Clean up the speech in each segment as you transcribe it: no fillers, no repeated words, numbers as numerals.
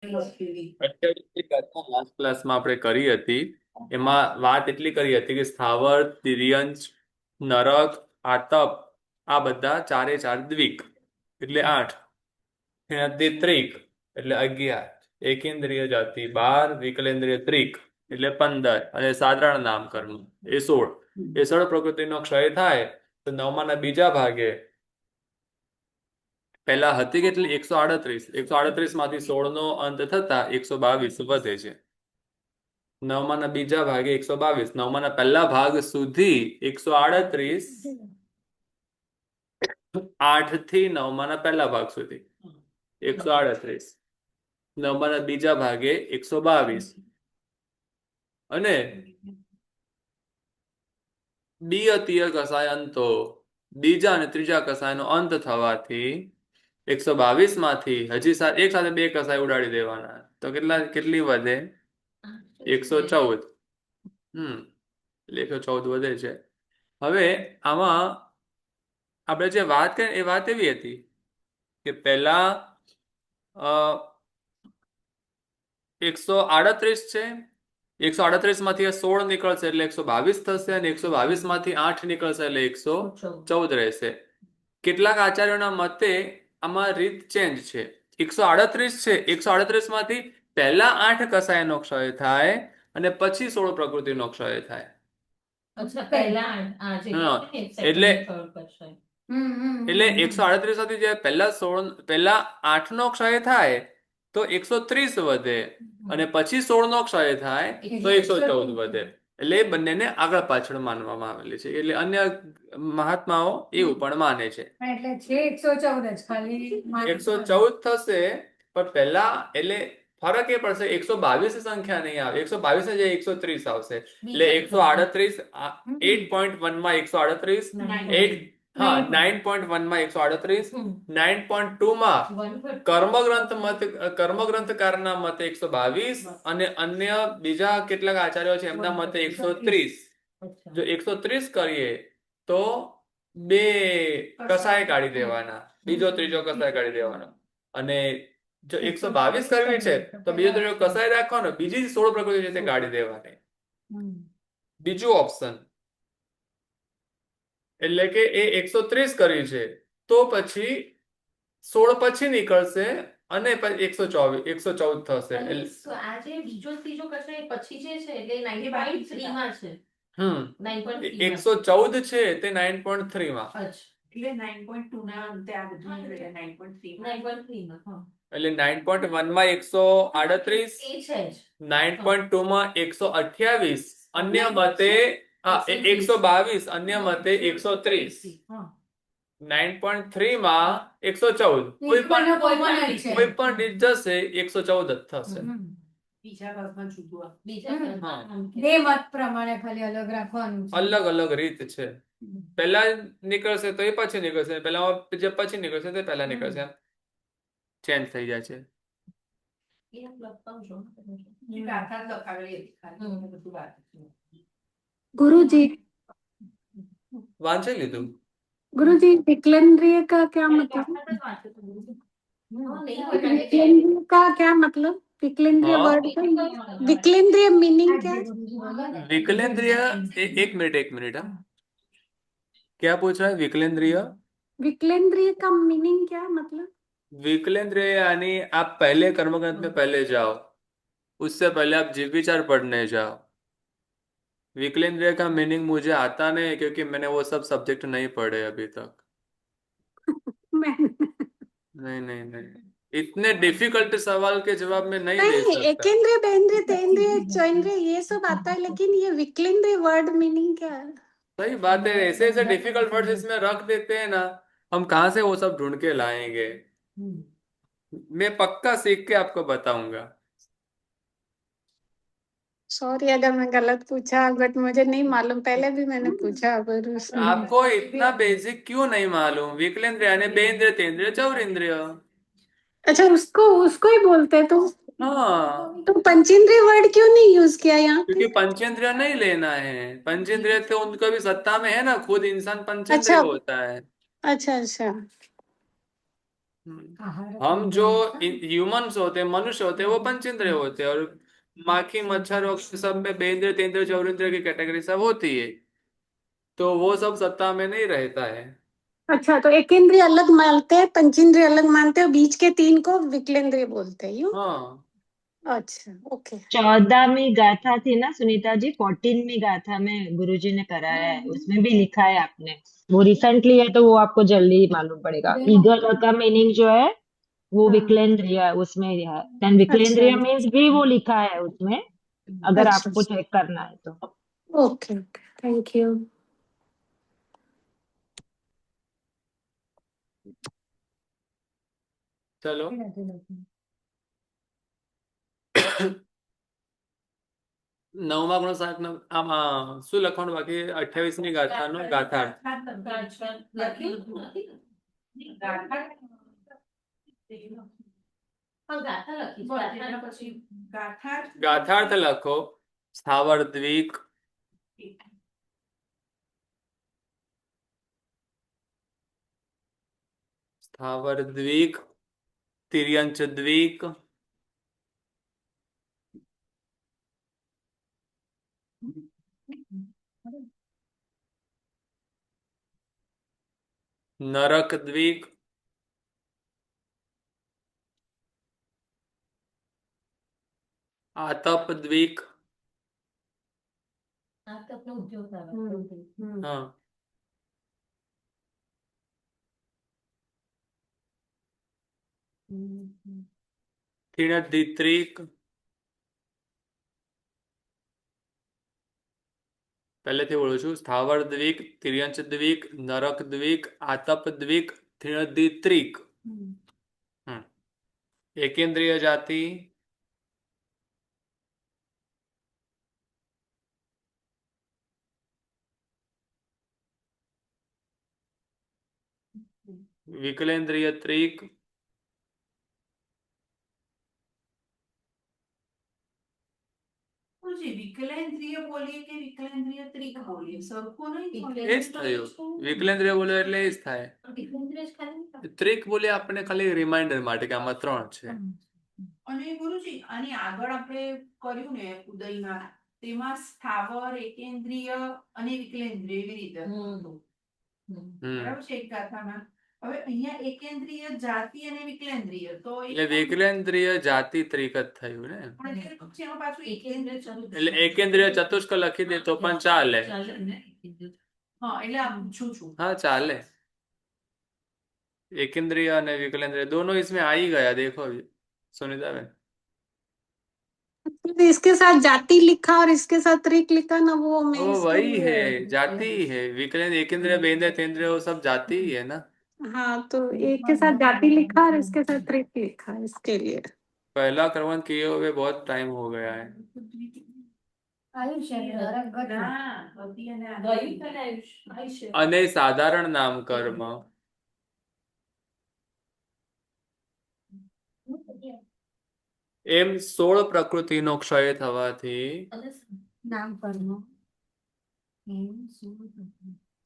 અત્યારે લાસ્ટ ક્લાસમાં આપણે કરી હતી, એમાં વાત એટલી કરી હતી કે સ્થાવર, તિર્યંચ, નરક, આતપ આ બધા ચારે ચાર દ્વિક એટલે 8, એના ત્રિક એટલે 11, એકેન્દ્રિય જાતિ 12, વિકલેન્દ્રિય ત્રિક એટલે 15 અને સાધારણ નામકરણ એ 16. એ 16 પ્રકૃતિનો ક્ષય થાય તો નવમાના બીજા ભાગે પહેલા હતી કેટલી? 138. 138 માંથી 16 નો અંત થતા 122 વધે છે. નવમાના બીજા ભાગે 122, નવમાના પહેલા ભાગ સુધી 138, 8 થી નવમાના પહેલા ભાગ સુધી 138, નવમાના બીજા ભાગે 122 અને દ્વિતીય કસાય અંતો બીજા અને ત્રીજા કસાયનો અંત થવાથી 122 માંથી હજી એક સાથે બે કસાય ઉડાડી દેવાના તો કેટલી વધે? 114. એટલે 114 વધે છે. હવે આમાં આપણે જે વાત કરી એ વાત એવી હતી કે પહેલા 138 છે, 138 માંથી 16 નીકળશે એટલે 122 થશે અને 122 માંથી 8 નીકળશે એટલે 114 રહેશે. કેટલાક આચાર્યોના મતે આમાં રીત ચેન્જ છે. 138 છે, 138 માંથી પહેલા 8 કસાયનો ક્ષય થાય અને પછી 16 પ્રકૃતિનો ક્ષય થાય. એટલે 138 માંથી જે પહેલા 8 નો ક્ષય થાય તો 130 વધે અને પછી 16 નો ક્ષય થાય તો 114 વધે. એટલે એ બંનેને આગળ પાછળ માનવામાં આવેલી છે. એટલે અન્ય મહાત્માઓ એવું પણ માને છે. એટલે છે 114 જ ખાલી 114 થશે પણ પહેલા એટલે ફરક એ પડશે 122 સંખ્યા નહીં આવે, 122 ની જગ્યાએ 130 આવશે એટલે 138 8.1 માં 138, 9.1 માં 138, 9.2 માં કર્મગ્રંથકારના મતે 122 અને અન્ય બીજા કેટલાક આચાર્યો છે એમના મતે 130. જો 130 કરીએ તો બે કસાય કાઢી દેવાના, બીજો ત્રીજો કસાય કાઢી દેવાનો અને જો 122 કરવી છે તો બીજો ત્રીજો કસાય રાખવાનો, બીજી 16 પ્રકૃતિ છે તે કાઢી દેવાની. બીજું ઓપ્શન એટલે કે એ 130 કરવી છે તો પછી 16 પછી નીકળશે અને પછી 114 થશે. આ જે બીજો ત્રીજો કસાય પછી જે છે એટલે 9.3 માં છે. 114 છે તે 9.3 માં. એટલે 9.2 ના અંતે આ બધું 9.3 માં. એટલે 9.1 માં 138, એ છે જ 9.2 માં 128, અન્ય મતે 122, અન્ય મતે 130, 9.3 માં 114. કોઈ પણ રીત જશે 114 જ થશે. બીજા ભાગમાં જુદું બે મત પ્રમાણે ખાલી અલગ રાખવાનું છે. અલગ અલગ રીત છે. પહેલા નીકળશે તો એ પછી નીકળશે, પહેલા જે પછી નીકળશે તે પહેલા નીકળશે, એમ ચેન્જ થઈ જાય છે. गुरुजी વાંચી લીધું? गुरुजी विकलेंद्रिय का क्या मतलब? विकलेंद्रिय का क्या मतलब? विकलेंद्रिय वर्ड का विकलेंद्रिय मीनिंग क्या है? विकलेंद्रिय एक मिनट हाँ, क्या पूछ रहा है? विकलेंद्रिय, विकलेंद्रिय का मीनिंग क्या मतलब? विकलेंद्रिय यानी आप पहले कर्मग्रंथ में पहले जाओ, उससे पहले आप जीव विचार पढ़ने जाओ. विकलेंद्रिय का मीनिंग मुझे आता नहीं क्योंकि मैंने वो सब सब्जेक्ट नहीं पढ़े अभी तक. नहीं, इतने डिफिकल्ट सवाल के जवाब में नहीं दे सकता. एकेंद्रिय, बेंद्रिय, तेंद्रिय, चौंद्रिय ये सब आता है, लेकिन ये विकलेंद्रिय वर्ड मीनिंग क्या है? सही बात है, ऐसे ऐसे डिफिकल्ट वर्ड्स इसमें रख देते हैं ना, हम कहाँ से वो सब ढूंढ के लाएंगे. मैं पक्का सीख के आपको बताऊंगा. सॉरी अगर मैं गलत पूछा, बट मुझे नहीं मालूम, पहले भी मैंने पूछा पर आपको इतना बेसिक क्यों नहीं मालूम? विकलेंद्रिय यानी बेंद्रिय, तेंद्रिय, चौरिंद्रिय. अच्छा, उसको उसको ही बोलते हैं तो? हाँ, तो पंचेंद्रिय वर्ड क्यों नहीं यूज किया यहाँ पे? क्योंकि पंचेंद्रिय नहीं लेना है. पंचेंद्रिय तो उनका भी सत्ता में है ना, खुद इंसान पंचेंद्रिय अच्छा होता है. अच्छा अच्छा. हम जो ह्यूमंस होते हैं, मनुष्य होते हैं, वो पंचेंद्रिय होते हैं, और माखी मच्छर और सब में बेंद्रिय तेंद्रिय चौरिंद्रिय की कैटेगरी सब होती है, तो वो सब सत्ता में नहीं रहता है। अच्छा, तो एक इंद्रिय अलग मानते हैं, पंचेंद्रिय अलग मानते हैं, और बीच के तीन को विकलेंद्रिय बोलते हैं, यूं? हाँ। अच्छा, ओके। 14वीं गाथा थी ना सुनीता जी, 14वीं गाथा में गुरुजी ने कराया है, उसमें भी लिखा है आपने। वो रिसेंटली है तो वो आपको जल्दी मालूम पड़ेगा। ईगल का मीनिंग जो है वो हाँ, विकलेंद्रिय उसमें है। देन अच्छा विकलेंद्रिय मीन्स भी वो लिखा है उसमें, अगर अच्छा, आपको चेक करना है तो। Okay okay, thank you. चलो। નવમા ગુણ સાત આમાં શું લખવાનું બાકી? 28મી ગાથાનો ગાથાર્થ. ગાથાર્થ લખો. સ્થાવર દ્વિક, સ્થાવર દ્વિક, તિર્યંચ દ્વિક, નરક દ્વિક, આતપ દ્વિક, हाँ, તિણદ્વિત્રિક, પહેલેથી બોલું છું. સ્થાવર દ્વિક, તિર્યંચ દ્વિક, નરક દ્વિક, આતપ દ્વિક, તિણદ્વિત્રિક. એકેન્દ્રિય જાતિ, વિકલેન્દ્રિય ત્રિક, વિકલેન્દ્રિય બોલીએ કે વિકલેન્દ્રિય ત્રિક બોલીએ, સરખું નહીં. એ જ થયું. વિકલેન્દ્રિય બોલ્યો એટલે એ જ થાય. ત્રિક બોલે આપણને ખાલી રિમાઇન્ડર માટે કે આમાં 3 છે. અને ગુરુજી, આની આગળ આપણે કર્યું ને ઉદયમાં, તેમાં સ્થાવર, એકેન્દ્રિય અને વિકલેન્દ્રિય એવી રીતે બરાબર છે એક ગાથામાં. હવે અહીંયા એકેન્દ્રિય જાતિ અને વિકલેન્દ્રિય, તો એટલે વિકલેન્દ્રિય જાતિ ત્રિક જ થયું ને. પણ એટલે પછી એમાં પાછું એકેન્દ્રિય એટલે એકેન્દ્રિય ચતુષ્ક લખી દે તો પણ ચાલે. હા, એટલે આ પૂછું છું. हाँ चाले. एकेंद्रिय और विकलेंद्रिय दोनों इसमें आ ही गया. देखो सुनीता बहन, इसके साथ जाति लिखा और इसके साथ त्रिक लिखा ना, वो मैं वो इसके वही लिए। है, जाति ही है. विकलेंद्र, एकेंद्रिय, बेंद्रिय, तेंद्रिय वो सब जाति ही है ना. हाँ, तो एक के साथ जाति लिखा और इसके साथ त्रिक लिखा, इसके लिए। पहला क्रमण किए हुए बहुत टाइम हो गया है. અને સાધારણ નામ કર્મ એમ 16 પ્રકૃતિનો ક્ષય થવાથી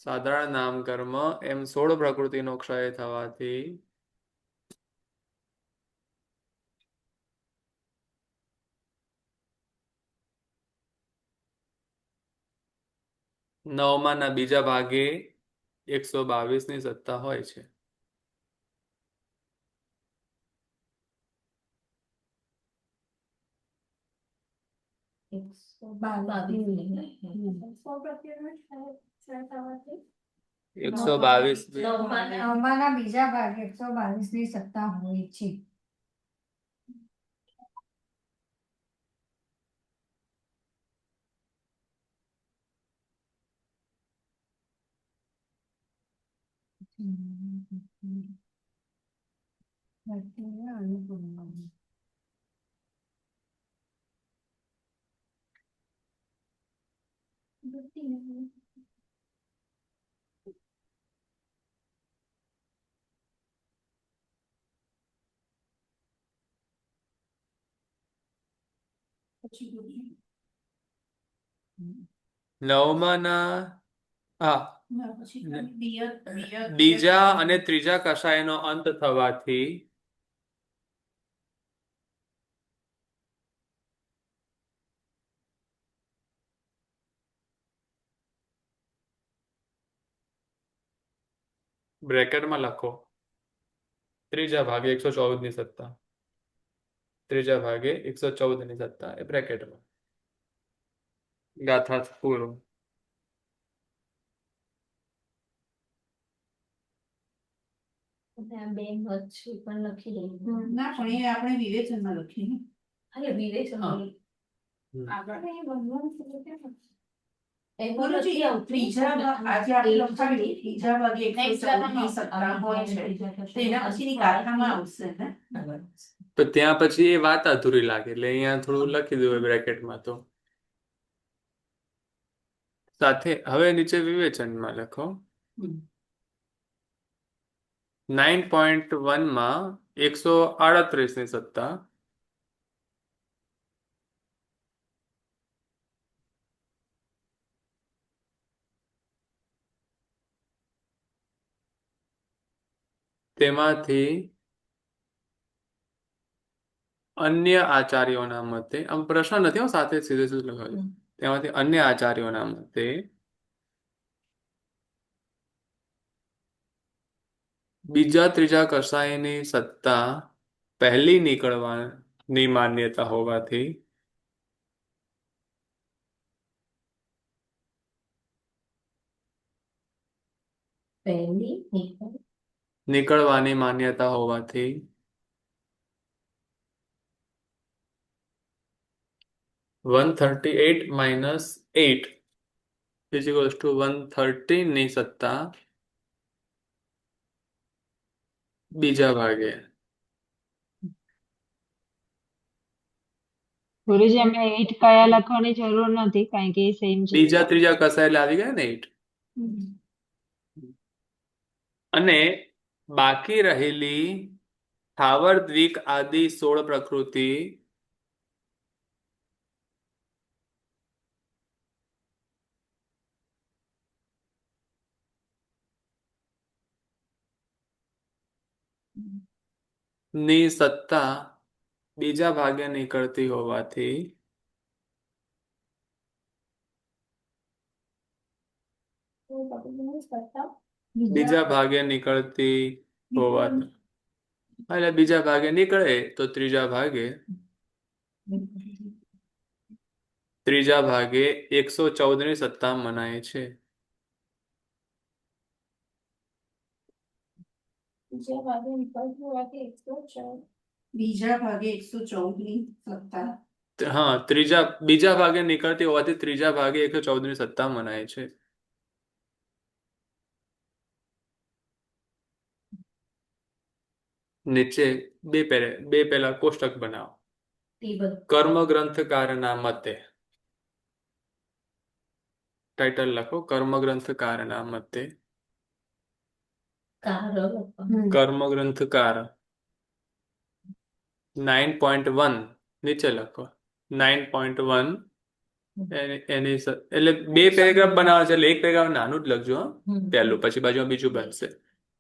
સાધારણ નામ કર્મ એમ 16 પ્રકૃતિનો ક્ષય થવાથી નવમાના બીજા ભાગે 122 ની સત્તા હોય છે. એકસો બાવીસ નવમાના બીજા ભાગે 122 ની સત્તા હોય છે. નવમાના હા પછી બીય બીજા અને ત્રીજા કષાયનો અંત થવાથી બ્રેકેટમાં લખો ત્રીજા ભાગે 114 ની સત્તા, ત્રીજા ભાગે 114 ની સત્તા એ બ્રેકેટમાં. ગાથા પૂરું. ના પણ એ આપણે વિવેચનમાં લખીએ. ગુરુજી, ત્રીજા આજે આપણે લખાવ્યું ત્રીજા ભાગે 114 ની સત્તા હોય છે તો એના પછીની ગાથામાં આવશે ને. તો ત્યાં પછી એ વાત અધૂરી લાગે એટલે અહીંયા થોડું લખી દઉં બ્રેકેટમાં. તો સાથે હવે નીચે વિવેચનમાં લખો 9.1 માં 138 ની સત્તા તેમાંથી અન્ય આચાર્યોના મતે, આમ પ્રશ્ન નથી હો, સાથે સીધે સીધું લખાયું, તેમાંથી અન્ય આચાર્યોના મતે બીજા ત્રીજા કષાયની સત્તા પહેલી નીકળવાની માન્યતા હોવાથી નીકળવાની માન્યતા હોવાથી 138 minus 8 is equals to 130 ની સત્તા બીજા ભાગે. ગુરુજી અમે 8 કયા લખવાની જરૂર નથી કારણ કે એ સેમ છે. બીજા ત્રીજા કસાય એટલે આવી ગયા ને 8. અને બાકી રહેલી સ્થાવર દ્વિક આદિ 16 પ્રકૃતિ ની સત્તા બીજા ભાગે નીકળતી હોવાથી બીજા ભાગે નીકળતી હોવાથી એટલે બીજા ભાગે નીકળે તો ત્રીજા ભાગે 114 ની સત્તા મનાય છે. બીજા ભાગે 114 ની સત્તા. હા, બીજા ભાગે નીકળતી હોવાથી ત્રીજા ભાગે 114 ની સત્તા મનાય છે. નીચે બે પહેલા કોષ્ટક બનાવો. કર્મ ગ્રંથકારના મતે ટાઇટલ લખો કર્મ ગ્રંથકારના મતે. કર્મ ગ્રંથકાર 9.1 નીચે લખો 9.1 એની એટલે બે પેરેગ્રાફ બનાવે છે એટલે એક પેરેગ્રાફ નાનું જ લખજો પહેલું, પછી બાજુમાં બીજું બનશે.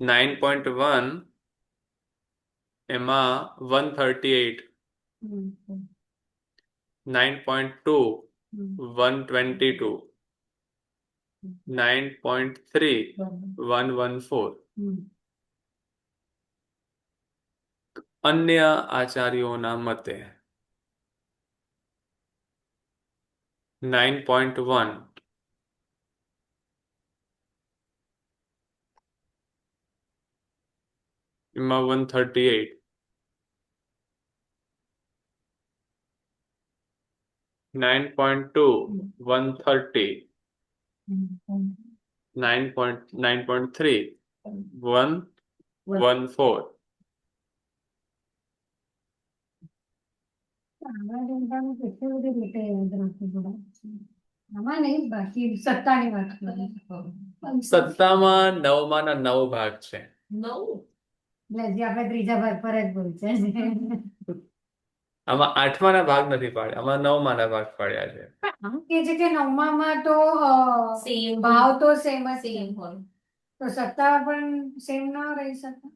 9.1 એમાં 138, 9.2 122, 9.3 114. અન્ય આચાર્યોના મતે 9.1 એમાં 138, 9.2 130, 9.3 114. કેટલી બધી રીતે યાદ રાખવું પડે. આમાં નહીં, બાકી સત્તાની વાત કરીએ. સત્તામાં 9 ના 9 ભાગ છે. એટલે હજી આપણે ત્રીજા ભાગ પર જ બોલશે. આમાં 8 ના ભાગ નથી પાડ્યા, આમાં 9 ના ભાગ પાડ્યા છે. કે છે કે નવમામાં તો સેમ ભાવ તો સેમ જ છે. સેમ હોય. તો સત્તા પણ સેમ ન રહી શકે.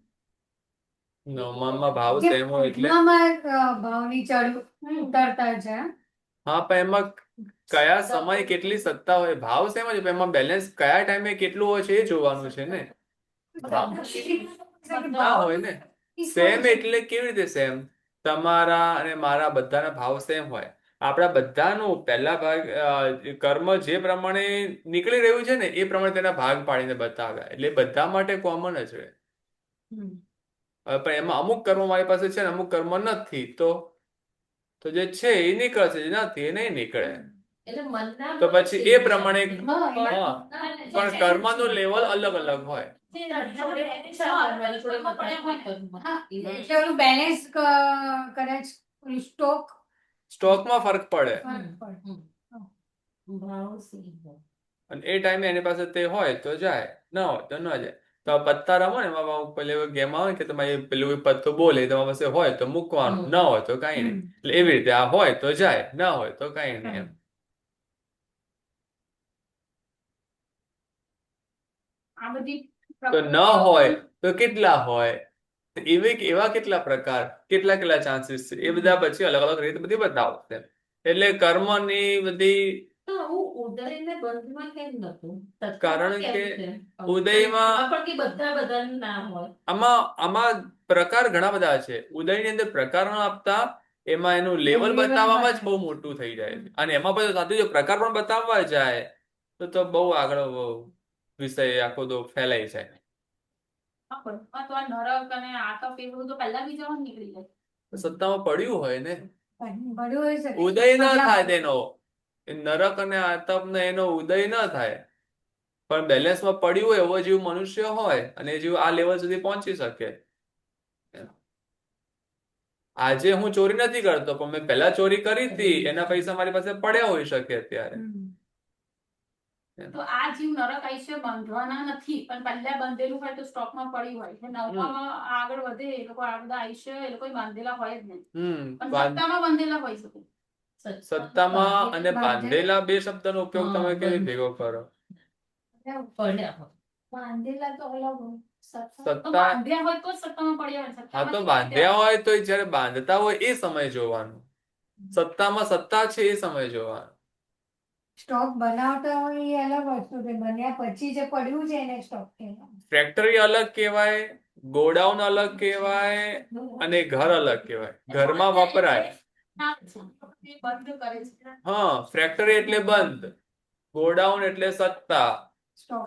નવમામાં ભાવ કે સેમ હોય એટલે આઠમામાં ભાવની ચડ ઉતરતા છે. હા, પણ એમાં કયા સમય કેટલી સત્તા હોય, ભાવ સેમ જ હોય, પણ એમાં બેલેન્સ કયા ટાઈમે કેટલું હોય છે એ જોવાનું છે ને. ના હોય ને. સેમ એટલે કેવી રીતે સેમ? તમારા અને મારા બધાના ભાવ સેમ હોય. આપણા બધાનું પહેલા ભાગ કર્મ જે પ્રમાણે નીકળી રહ્યું છે ને એ પ્રમાણે તેના ભાગ પાડીને બતાવ્યા, એટલે બધા માટે કોમન જ રહે. પણ એમાં અમુક કર્મ મારી પાસે છે ને અમુક કર્મ નથી, તો જે છે એ નીકળશે, જે નથી એ નહીં નીકળે. એટલે મનના તો પછી એ પ્રમાણે હા, પણ કર્મનું લેવલ અલગ અલગ હોય. એટલે ઓલું બેલેન્સ કદાચ સ્ટોકમાં ફરક પડે ભાવ સેમ હોય. અને એ ટાઈમે એની પાસે તે હોય તો જાય, ના હોય તો ન જાય. તો આ પત્તા રમો ને એમાં પેલી ગેમ આવે કે તમારે પેલું પત્તું બોલે તમારી પાસે હોય તો મૂકવાનું, ન હોય તો કઈ નહીં. એટલે એવી રીતે આ હોય તો જાય, ના હોય તો કઈ નહીં એમ. આ બધી તો ન હોય તો કેટલા હોય, એવા કેટલા પ્રકાર, કેટલા કેટલા ચાન્સીસ છે, એ બધા પછી અલગ અલગ રીતે બધી બતાવશે. એટલે કર્મની બધી તો હું ઉદયને બંધમાં કેમ નતું? કારણ કેમ કે છે? ઉદયમાં પણ કે બધાનું ના હોય. આમાં પ્રકાર ઘણા બધા છે. ઉદયની અંદર પ્રકાર ન આપતા એમાં એનું લેવલ બતાવવામાં જ બહુ મોટું થઈ જાય છે. અને એમાં પછી સાથે જો પ્રકાર પણ બતાવવા જાય તો બહુ આગળ વિષય આખો તો ફેલાઈ જાય. તો આ નરક અને આતપ એ બધું તો પહેલા બીજા નીકળી જાય. સત્તામાં પડ્યું હોય ને, પડ્યું હોય છે. ઉદય ન થાય તેનો. એ નરક અને આતપ ને એનો ઉદય ન થાય, પણ બેલેન્સમાં પડ્યું હોય એવો જીવ મનુષ્ય હોય અને એ જીવ આ લેવલ સુધી પહોંચી શકે. આજે હું ચોરી નથી કરતો, પણ મેં પહેલા ચોરી કરી હતી, એના પૈસા મારી પાસે પડ્યા હોઈ શકે અત્યારે. તો આ જીવ નરક આયુષ્ય બાંધવાના નથી, પણ પહેલા બાંધેલું હોય તો સ્ટોકમાં પડ્યું હોય. નવમામાં આગળ વધે એ લોકો આ બધા આયુષ્ય એ લોકો બાંધેલા હોય જ નહીં, પણ સત્તામાં બાંધેલા હોય શકે. સત્તામાં અને બાંધેલા બે શબ્દનો ઉપયોગ તમે કેવી ભેગો કરો? બાંધેલા તો અલગ હોય. તો બાંધ્યા હોય તો જ સત્તામાં પડ્યા હોય. હા, તો બાંધ્યા હોય તો જયારે બાંધતા હોય એ સમય જોવાનું, સત્તામાં સત્તા છે એ સમય જોવાનું. સ્ટોક બનાવતા હોય એ અલગ વસ્તુ છે, બન્યા પછી જે પડ્યું છે એને સ્ટોક કહેવાય. ફેક્ટરી અલગ કહેવાય, ગોડાઉન અલગ કહેવાય અને ઘર અલગ કહેવાય. ઘરમાં વપરાય. બંધ કરે છે. હા, ફેક્ટરી એટલે બંધ, ગોડાઉન એટલે સત્તા,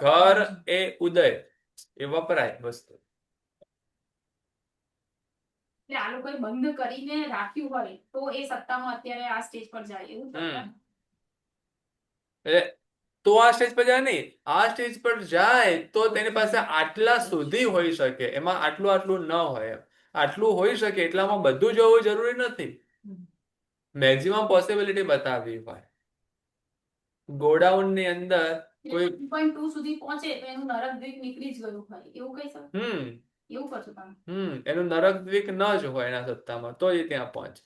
ઘર એ ઉદય, એ વપરાય વસ્તુ. એટલે આ લોકોએ બંધ કરીને રાખ્યું હોય તો એ સત્તામાં અત્યારે આ સ્ટેજ પર જાય એવું છે. તો આ સ્ટેજ પર જાય નહીં, આ સ્ટેજ પર જાય તો તેની પાસે આટલા સુધી હોઈ શકે, એમાં આટલું આટલું ન હોય. આટલું હોઈ શકે એટલામાં બધું જ હોવું જરૂરી નથી, મેક્સિમમ પોસિબિલિટી બતાવવી હોય. ગોડાઉન ની અંદર કોઈ 2.2 સુધી પહોંચે તો એનું નરક દ્વીપ નીકળી જ ગયું હોય એવું કહી શકો. એવું કરશો તમે? એનું નરક દ્વીપ ન જ હોય એના સત્તામાં તો એ ત્યાં પહોંચે.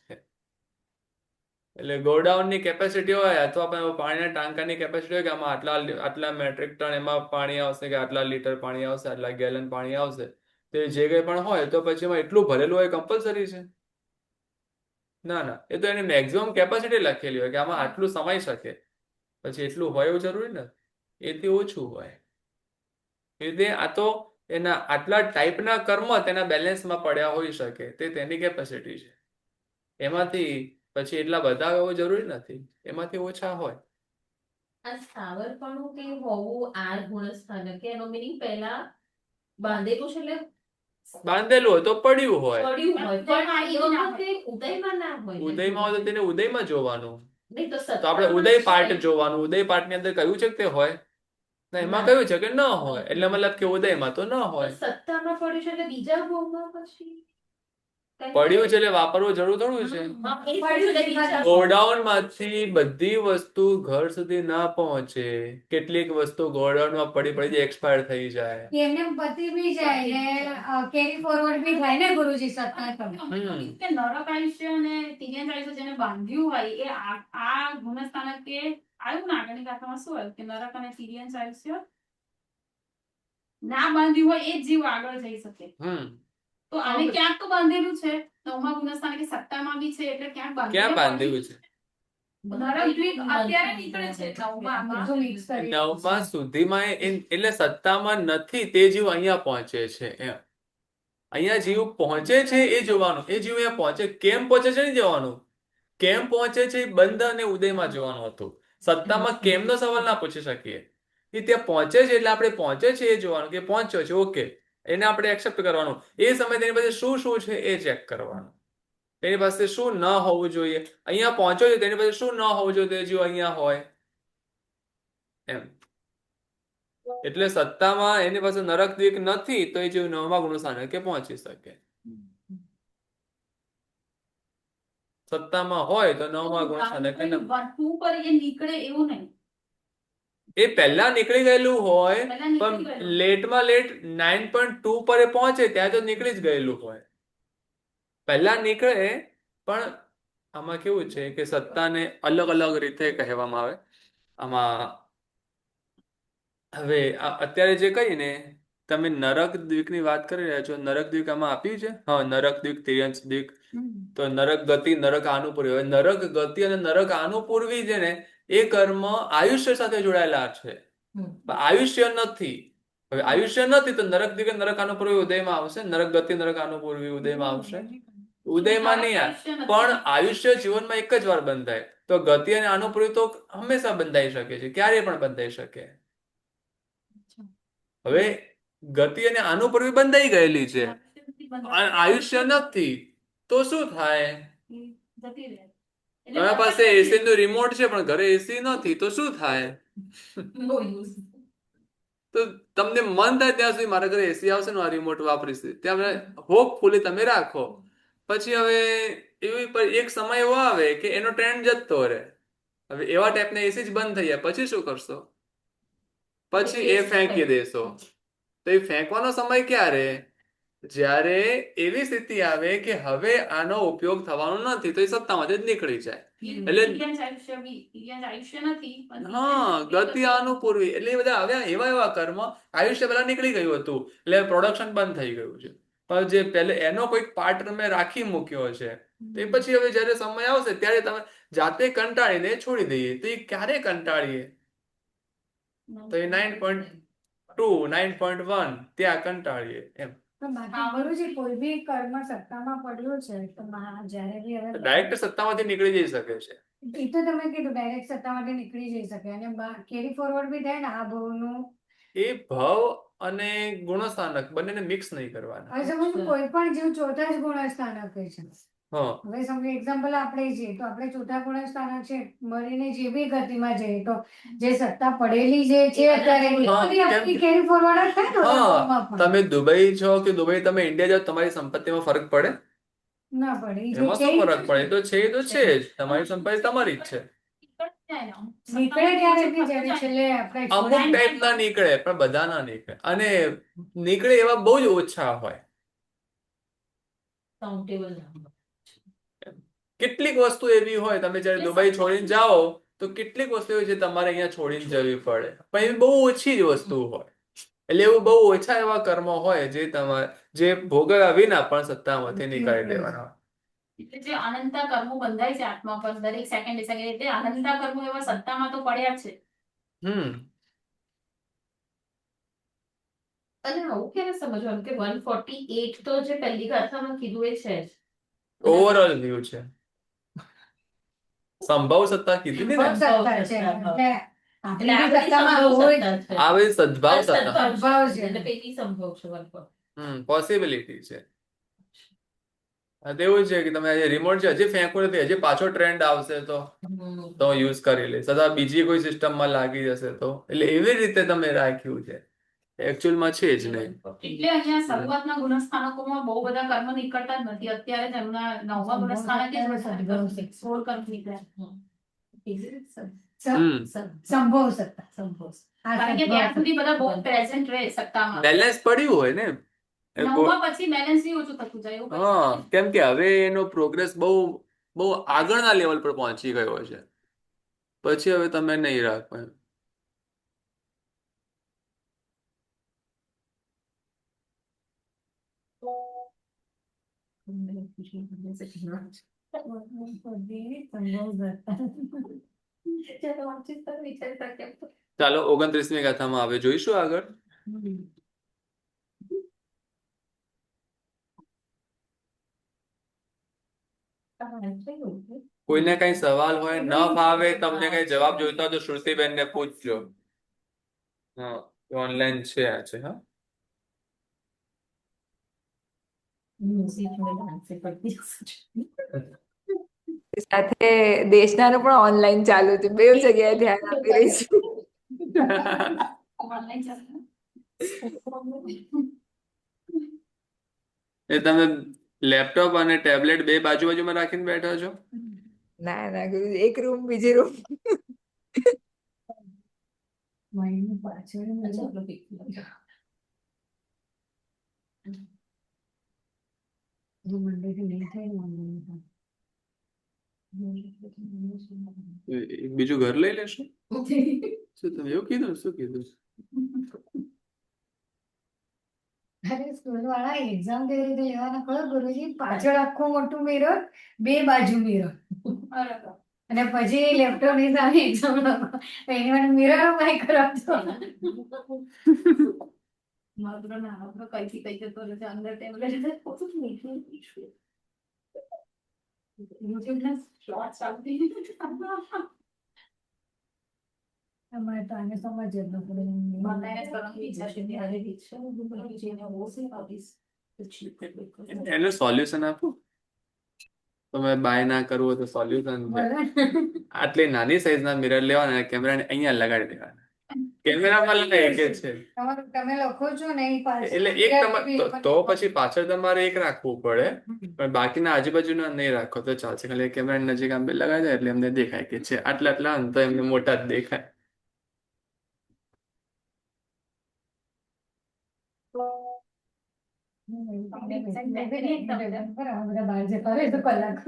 એટલે ગોડાઉનની કેપેસિટી હોય અથવા પાણીના ટાંકાની કેપેસિટી હોય કે આમાં આટલા મેટ્રિક ટન એમાં પાણી આવશે, કે આટલા લીટર પાણી આવશે, આટલા ગેલન પાણી આવશે, તો જે કંઈ પણ હોય તો પછી એમાં એટલું ભરેલું હોય કમ્પલસરી છે? ના, એ તો એની મેક્સિમમ કેપેસિટી લખેલી હોય કે આમાં આટલું સમાઈ શકે, પછી એટલું હોય એવું જરૂરી નથી, એથી ઓછું હોય. એ રીતે આ તો એના આટલા ટાઈપના કર્મ તેના બેલેન્સમાં પડ્યા હોઈ શકે, તે તેની કેપેસિટી છે. એમાંથી પછી એટલા બધા હોવું જરૂરી નથી, એમાંથી ઓછા હોય. આ સ્થાવરપણું કે હોવું આ ગુણસ્થાન કે એનો મીનિંગ પહેલા બાંધેલું છે એટલે બાંધેલું હોય તો પડ્યું હોય. પડ્યું હોય, પણ એ વખતે ઉદયમાં ના હોય. ઉદયમાં હોય તો તેને ઉદયમાં જોવાનું. નહીં તો તો આપણે ઉદય પાઠ જોવાનું. ઉદય પાઠની અંદર કહ્યું છે કે તે હોય? ના, એમાં કહ્યું છે કે ન હોય, એટલે મતલબ કે ઉદયમાં તો ન હોય. સત્તામાં પડ્યું છે એટલે બીજા ભાવમાં પછી પડ્યું છે એટલે વાપરવું જરૂર થોડું છે. હા, એ જ વિચાર. ગોડાઉન માંથી બધી વસ્તુ ઘર સુધી ના પહોંચે. કેટલીક વસ્તુ ગોડાઉનમાં પડી પડી એક્સપાયર થઈ જાય. એમને પતિ બી જાય ને કેરી ફોરવર્ડ બી થાય ને ગુરુજી સત્તા તો. કે નરક આયુષ્ય અને તિર્યક આયુષ્ય જેને બાંધ્યું હોય એ આ ગુણસ્થાનકે આવ્યું ને આગળની ગાથામાં શું આવ્યું કે નરક અને તિર્યક આયુષ્ય ના બાંધ્યું હોય એ જ જીવ આગળ જઈ શકે. તો આને ક્યાંક તો બાંધેલું છે. નવમા ગુણસ્થાનકે સત્તામાં બી છે એટલે ક્યાંક ક્યાં બાંધેલું છે? નરક દ્વીપ અત્યારે નીકળે છે નવમામાં. બધું mix કરી. નવમા સુધીમાં એટલે સત્તામાં નથી તે જીવ અહીંયા પહોંચે છે એમ. અહીંયા જીવ પહોંચે છે એ જોવાનું. એ જીવ અહીંયા પહોંચે કેમ પહોંચે છે નહીં જોવાનું. કેમ પહોંચે છે એ બંધ અને ઉદયમાં જોવાનું હતું. સત્તામાં કેમનો સવાલ ના પૂછી શકીએ. એ ત્યાં પહોંચે છે એટલે આપણે પહોંચે છે એ જોવાનું કે પહોંચ્યો છે ઓકે એને આપણે એક્સેપ્ટ કરવાનું. એ સમયે તેની પાસે શું શું છે એ ચેક કરવાનું. તેની પાસે શું ન હોવું જોઈએ. અહીંયા પહોંચ્યો છે તેની પાસે શું ન હોવું જોઈએ તે જીવ અહીંયા હોય એમ. એટલે સત્તામાં એની પાસે નરક દ્વીપ નથી તો એ જીવ નવમા ગુણસ્થાનકે પહોંચી શકે. સત્તામાં હોય તો નવમા ગુણસ્થાનકે ન. ટુ પર એ નીકળે એવું નહીં. એ પહેલા નીકળી ગયેલું હોય પહેલા નીકળી પણ ગયેલું. લેટમાં લેટ 9.2 પર એ પહોંચે ત્યાં તો નીકળી જ ગયેલું હોય. પહેલા નીકળે પણ આમાં કેવું છે કે સત્તાને અલગ અલગ રીતે કહેવામાં આવે. આમાં હવે અત્યારે જે કહીએ ને તમે નરક દ્વીપની વાત કરી રહ્યા છો. નરક દ્વીપ આમાં આપ્યું છે. હા, નરક દ્વીપ તિર્યંશ દ્વીપ. તો નરક ગતિ નરક આનુપૂર્વી. હવે નરક ગતિ અને નરક આનુપૂર્વી છે ને એ કર્મ આયુષ્ય સાથે જોડાયેલા છે. પણ આયુષ્ય નથી. હવે આયુષ્ય નથી તો નરક દ્વીપ નરક આનુપૂર્વી ઉદયમાં આવશે. નરક ગતિ નરક આનુપૂર્વી ઉદયમાં આવશે. ઉદયમાં નહીં આવે પણ આયુષ્ય જીવનમાં એક જ વાર બંધાય. તો ગતિ અને આનુપૂર્વી તો હંમેશા બંધાઈ શકે છે. ક્યારે પણ બંધાઈ શકે. હવે ગતિ અને આનુપૂર્વી બંધાઈ ગયેલી છે આયુષ્ય નથી તો શું થાય? જતી રહે. તમારા પાસે એસી નું રિમોટ છે પણ ઘરે એસી નથી તો શું થાય? No use. તો તમને મન થાય ત્યાં સુધી મારા ઘરે એસી આવશે ને આ રિમોટ વાપરીશ ત્યાં હોપફુલી તમે રાખો. પછી હવે એવી એક સમય એવો આવે કે એનો ટ્રેન્ડ જતો રહે. હવે એવા ટાઈપના એસી જ બંધ થઈ જાય પછી શું કરશો? પછી એ ફેંકી દેશો. તો એ ફેંકવાનો સમય ક્યારે? જ્યારે એવી સ્થિતિ આવે કે હવે આનો ઉપયોગ થવાનો નથી તો એ સત્તામાંથી જ નીકળી જાય. એટલે તિર્યક આયુષ્ય નથી. પણ હા, ગતિ આનુપૂર્વી એટલે એ બધા આવ્યા એવા કર્મ આયુષ્ય પહેલા નીકળી ગયું હતું એટલે પ્રોડક્શન બંધ થઈ ગયું છે. પણ જે પહેલે એનો કોઈક પાર્ટ તમે રાખી મૂક્યો છે તે પછી હવે જ્યારે સમય આવશે ત્યારે તમે જાતે કંટાળીને છોડી દઈએ. તો એ ક્યારે કંટાળીએ? તો એ 9.2 9.1 ત્યાં કંટાળીએ એમ. તો બાકી ગુરુજી કોઈ બી કર્મ સત્તામાં પડ્યું છે તો જ્યારે બી હવે ડાયરેક્ટ સત્તામાંથી નીકળી જઈ શકે છે. એ તો તમે કીધું ડાયરેક્ટ સત્તામાંથી નીકળી જઈ શકે અને કેરી ફોરવર્ડ બી થાય ને આ ભાવનું. એ ભાવ અને ગુણસ્થાનક બંનેને મિક્સ નહીં કરવાના. હવે સમજો કોઈ પણ જીવ ચોથા જ ગુણસ્થાનક છે. હા, હવે સમજો એક્ઝામ્પલ આપણે છીએ તો આપણે ચોથા ગુણસ્થાનક છે મળીને જે બી ગતિમાં જઈએ તો જે સત્તા પડેલી જે છે અત્યારે એ હા, બધી આપણી કેરી ફોરવર્ડ જ થાય ને હા. વર્તનમાં પણ. તમે દુબઈ છો કે દુબઈ તમે ઇન્ડિયા જાઓ તમારી સંપત્તિમાં ફરક પડે? ના પડે ઈ જે એમાં છે શું ઈ ફરક પડે? તો છે એ તો છે જ. તમારી સંપત્તિ તમારી જ છે. નીકળે ત્યારે બી જ્યારે છેલ્લે આપણે અમુક ટાઈપના નીકળે પણ બધા ના નીકળે અને નીકળે એવા બહુ જ ઓછા હોય. કાઉન્ટેબલ. કેટલીક વસ્તુ એવી હોય તમે જ્યારે દુબઈ છોડીને જાઓ તો કેટલીક વસ્તુ એવી છે તમારે અહીંયા છોડીને જવી પડે પણ એવી બહુ ઓછી જ વસ્તુ હોય. એટલે એવું બહુ ઓછા એવા કર્મો હોય જે તમારે જે ભોગવ્યા વિના પણ સત્તામાંથી નીકાળી દેવાના હોય. એટલે જે અનંતા કર્મો બંધાય છે આત્મા પર દરેક સેકન્ડ એટલે અનંતા કર્મો એવા સત્તામાં તો પડ્યા જ છે. અને આવું કેને સમજવાનું કે 148 તો જે પહેલી ગાથામાં કીધું એ છે જ. ઓવરઓલ વ્યૂ છે. સંભવ સત્તા કીધી ને સંભવ સત્તા છે એટલે એટલે આપણી બી આ બધી સત્તામાં સંભવ હોય જ. સત્તા છે. આ બધી સદભાવ સત્તા સદભાવ છે. એટલે પેલી સંભવ છે 148. પોસિબિલિટી છે. તેવું છે કે તમે આજે રિમોટ છે હજી ફેંકવું નથી હજી પાછો ટ્રેન્ડ આવશે તો યુઝ કરી લઈશ અથવા બીજી કોઈ સિસ્ટમમાં લાગી જશે તો એટલે એવી રીતે તમે રાખ્યું છે. એકચ્યુઅલમાં છે જ નહીં. એટલે અહીંયા શરૂઆતના ગુણસ્થાનકોમાં બહુ બધા કર્મ નીકળતા જ નથી. અત્યારે જ એમના 9મા ગુણસ્થાનકે જ વધારે 16 કર્મ નીકળ્યા. હમ સંભવ સત્તા કારણ કે ત્યાં સુધી બધા બહુ પ્રેઝન્ટ રહે સત્તામાં. બેલેન્સ પડ્યું હોય ને. 9મા પછી બેલેન્સ બી ઓછું થતું જાય એવું કંઈ હા, નથી. કેમ કે હવે એનો પ્રોગ્રેસ બહુ બહુ આગળના લેવલ પર પહોંચી ગયો છે. પછી હવે તમે નહીં રાખો એમ. ચલો, વાંચીશ તો વિચારતા કેમ તો. ચાલો 29મી ગાથામાં આવે, જોઈશું આગળ. કોઈને કઈ સવાલ હોય, ન ફાવે, તમને કઈ જવાબ જોઈતો હોય તો શ્રુતિબેનને પૂછજો. હા, ઓનલાઈન છે આજે. હા, સાથે દેશનાનું પણ ઓનલાઈન ચાલુ છે, બે જગ્યાએ ધ્યાન આપી રહી છું. ઓનલાઈન ચાલે. એ તમે લેપટોપ અને ટેબ્લેટ બે બાજુ બાજુમાં રાખીને બેઠા છો? ના ના ગુરુજી, એક રૂમ બીજી રૂમ. બીજું ઘર લઈ લેશો? શું તમે એવું કીધું? શું કીધું? અરે સ્કૂલ વાળા એક્ઝામ કેવી રીતે લેવાના ખબર ગુરુજી? પાછળ આખું મોટું મિરર, બે બાજુ મિરર, બરાબર. અને પછી લેપટોપ ની સામે એક્ઝામ લખો. એની માટે મિરર બાય કરાવજો. માત્ર ના આપણે કઈથી કઈ જતો રહે છે અંદર ટેબ્લેટ પોતું જ નહીં યુટ્યુબના શોર્ટ્સ આવતી. અમારે તો આને સમજ જ ન પડે. મને કરવાની ઈચ્છા છે ત્યારે ઈચ્છા બધું જેને ઓછી આવીશ પછી એનું સોલ્યુશન આપું? તમે બાય ના કરવું હોય તો સોલ્યુશન છે. આટલી નાની સાઈઝના મિરર લેવાના, કેમેરાને અહીંયા લગાડી દેવાના. કેમેરામાં લગાય કે છે તમે લખો છો ને એ પાછળ એટલે એક તો પછી પાછળ તમારે એક રાખવું પડે, પણ બાકીના આજુબાજુના નહીં રાખો તો ચાલશે. ખાલી કેમેરાની નજીક આમ લગાવી દે એટલે એમને દેખાય કે છે આટલા આટલા, તો એમને મોટા જ દેખાય. બધા બહાર જતા રહે તો કલાક.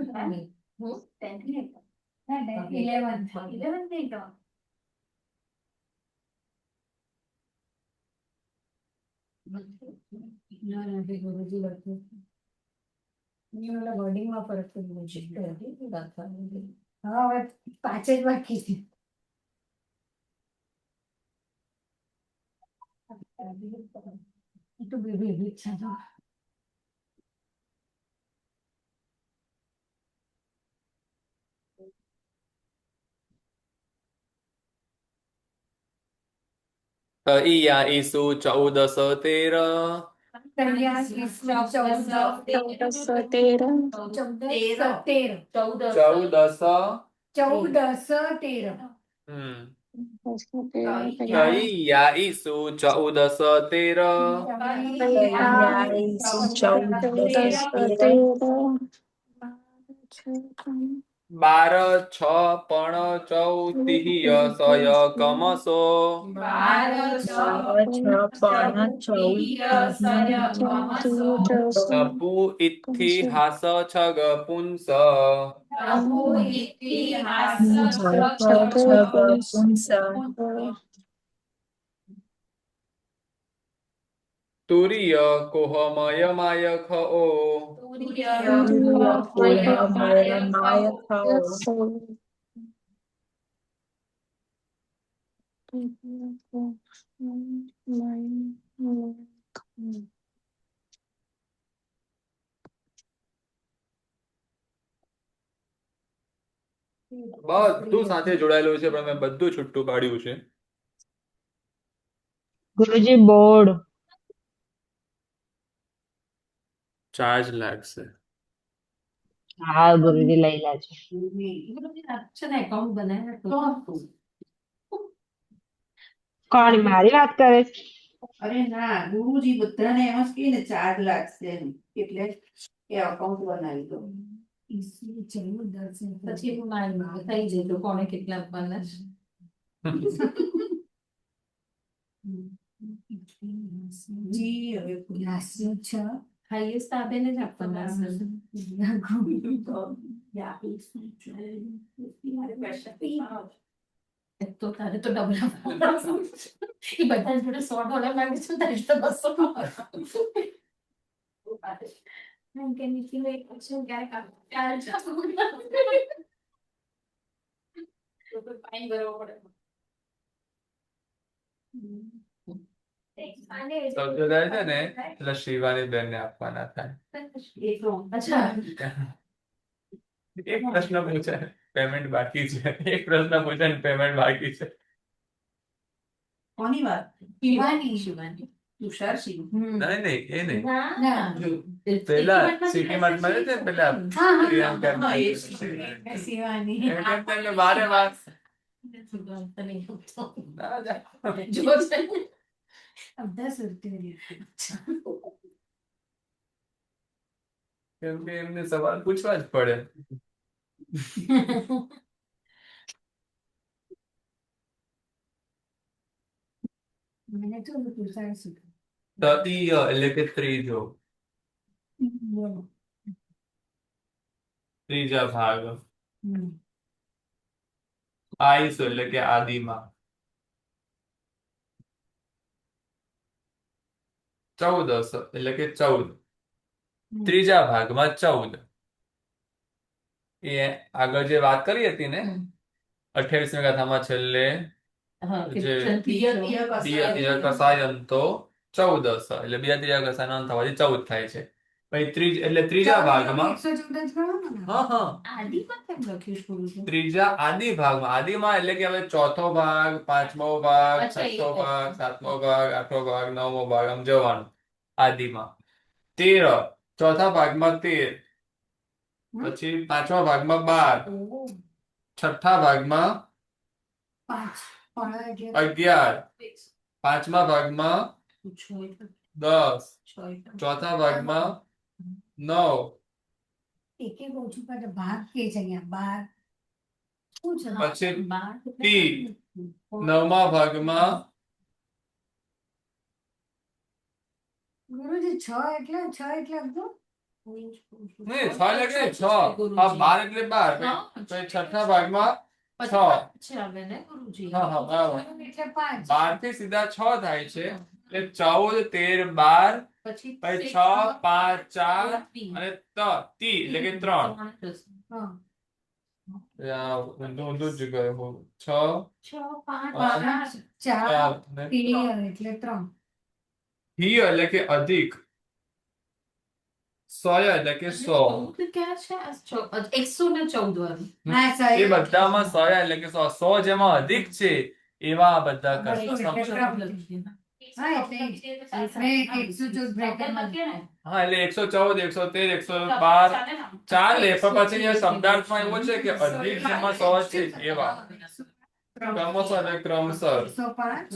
11th ગુરુજી લખ્યું વર્ડિંગમાં ફરક પડી ગયો છે. હા, હવે 5 જ બાકી છે. એ તો બેબી ઈચ્છા તો ઈયા ઈસુ 14 13 ઈયા ઈસુ 14 12 6 પણ 14 સય કમસો નપુ ઇતિહાસ છગ પુંસ તુર્ય કોહમય માય ખઓ બધું સાથે જોડાયેલું છે, પણ મેં બધું છૂટું પાડ્યું છે. ગુરુજી બોર્ડ ચાર્જ લાગશે. હા ગુરુજી લઈ લેજો. છે ને એકાઉન્ટ બનાવ્યા કોણ મારી વાત કરે છે? અરે ના ગુરુજી બધાને એમ જ કહે ને ચાર્જ લાગશે એમ. એટલે એ અકાઉન્ટ બનાવી દો. પછી હું મારી થઈ જજો કોને કેટલા આપવાના છે. જી હવે રાશિ છ. હાઈએસ્ટ આપીને જ આપવાના છે. એક તો તારે તો ડબલ આપવાના છે. એ બધા જોડે $100 માંગે છે તારે તો 200. એમ કે નીતિનો એક question ક્યારેક આવે, ત્યારે જ આપવું પડે. તો તો fine ભરવો પડે. સૌથી વધારે છે ને એટલે શિવાની બેન ને આપવાના થાય. અચ્છા એક પ્રશ્ન પૂછે પેમેન્ટ બાકી છે, એક પ્રશ્ન પૂછે ને પેમેન્ટ બાકી છે. કોની વાત? શિવાની. તુષાર સિંહ. નહીં નહીં એ નહીં. ના પેલા સિટી માર્ટમાં છે ને પેલા પ્રિયંકા હા, એ શિવાની. એમ કેમ એટલે વારે વાર ના જા. બધા સુરતીઓ. કેમ કે એમને સવાલ પૂછવા જ પડે. મને તો તુષાર સિંહ. તૃતીય એટલે કે ત્રીજો, બોલો. ત્રીજા ભાગ. હમ. આઈસ એટલે કે આદિમાં. 14 એટલે કે 14, ત્રીજા ભાગમાં 14. એ આગળ જે વાત કરી હતી ને 28મી ગાથામાં છેલ્લે જે તિય કસાયંતો 14 એટલે બીજા ત્રીજા કસાયનો અંત થવાથી 14 થાય છે. પછી એટલે ત્રીજા ભાગમાં 114 જ ગણો ને. હા હા આદિમાં કેમ લખ્યું છે ગુરુજી? ત્રીજા આદિ ભાગમાં, આદિમાં એટલે કે હવે ચોથો ભાગ, પાંચમો ભાગ, અચ્છા, એ છઠ્ઠો કહે છે. ભાગ, સાતમો ભાગ, આઠમો ભાગ, નવમો ભાગ આમ જવાનું. આદિમાં 13, ચોથા ભાગમાં 13, પછી પાંચમા ભાગમાં 12, ઓહ. છઠ્ઠા ભાગમાં 5 પણ એટલે 11, પાંચમા ભાગમાં પૂછો એટલે 10, છ એટલે. ચોથા ભાગમાં 9, એક એક ઓછું કરે ભાગ કે છે અહીંયા 12 શું છે? પછી બાર ટી, નવમા ભાગમાં ગુરુજી 6 એટલે અડધો. નહીં 6 એટલે કે 6, આ 12 એટલે 12, હા. પછી છઠ્ઠા ભાગમાં 6. છે હવે ને ગુરુજી. હા હા બરાબર. એટલે 5. 12 થી સીધા 6 થાય છે એટલે 14, 13, 12, પછી પછી 6, 6, 5, 4 ટી. અને ટી એટલે કે 3. હા. ઊંધું જ ગયું હું. 6, 6, 5, 5 4 4 ક્લિયર એટલે 3. હિ એટલે કે અધિક, સોય એટલે કે 100. ક્યાં છે? 114 વાળું. હા એ સાહેબ. બધામાં સોય એટલે કે 100, 100 જેમાં અધિક છે એવા આ બધા કરશે. હા એટલે 114 બ્રેકેટમાં. હા એટલે 114, 113, 112 ચાલે, પણ પછી અહીંયા શબ્દાર્થમાં એવું છે કે અધિક જેમાં 100 છે એવા ક્રમશઃ અને ક્રમશઃ. 105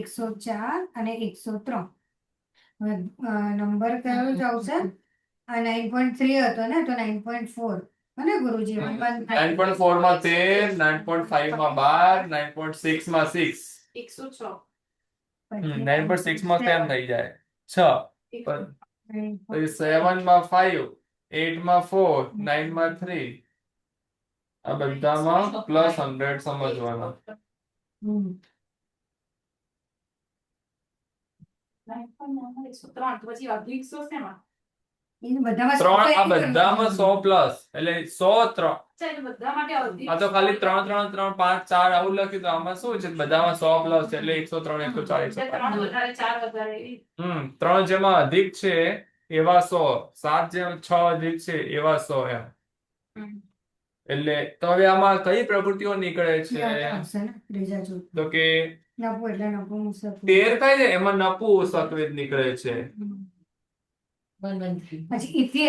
104 અને 103. હવે નંબર કયો જ આવશે? આ 9.3 હતો ને તો 9.4 અને ગુરુજી 9.4 માં 13, 9.5 માં 12, 9.6 માં 6. 106. 9.6 માં કેમ થઈ જાય 6, પછી 7 માં 5, 8 માં 4, 9 માં 3. આ બધામાં +100 સમજવાના. ત્રણ આ બધામાં 100 પ્લસ એટલે 100 3. આ તો ખાલી 3 3 3 5 4 આવું લખ્યું તો આમાં શું છે બધામાં 100 પ્લસ એટલે 103 104 105. 3 જેમાં અધિક છે એવા 100, 7 જેમાં 6 અધિક છે એવા 100 એમ. એટલે તો હવે આમાં કઈ પ્રવૃત્તિઓ નીકળે છે તો કે 13 થાય ને એમાં નપુ સત્વિત નીકળે છે. 113. પછી ઇફી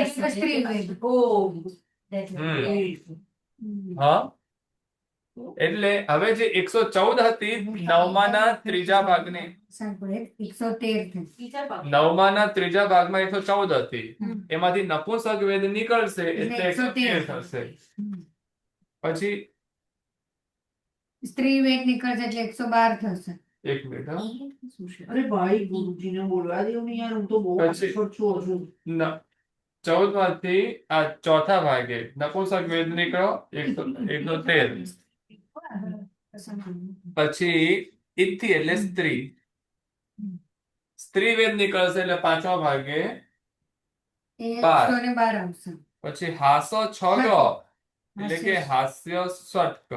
Oh, હા એટલે હવે જે 114 હતી નવમાના ત્રીજા ભાગની, સાંભળો, 113 થઈ. નવમાના ત્રીજા ભાગમાં 114 હતી, હમ. એમાંથી નપુંસક વેદ નીકળશે એટલે 113 થશે. હમ. પછી સ્ત્રી વેદ નીકળશે એટલે 112 થશે. એક મિનિટ હા. અરે ભાઈ ગુરુજીને બોલવા દેવું ને યાર, હું તો બહુ પછી- ખર્ચું છું. 14 માંથી આ ચોથા ભાગે નપુંસક વેદ નીકળ્યો 113. પછી ઇત્થી એટલે સ્ત્રી, સ્ત્રી વેદ નીકળશે એટલે પાંચમા ભાગે. એ 12. 112 આવશે. પછી હાસો છગ એટલે કે હાસ્ય ષટક,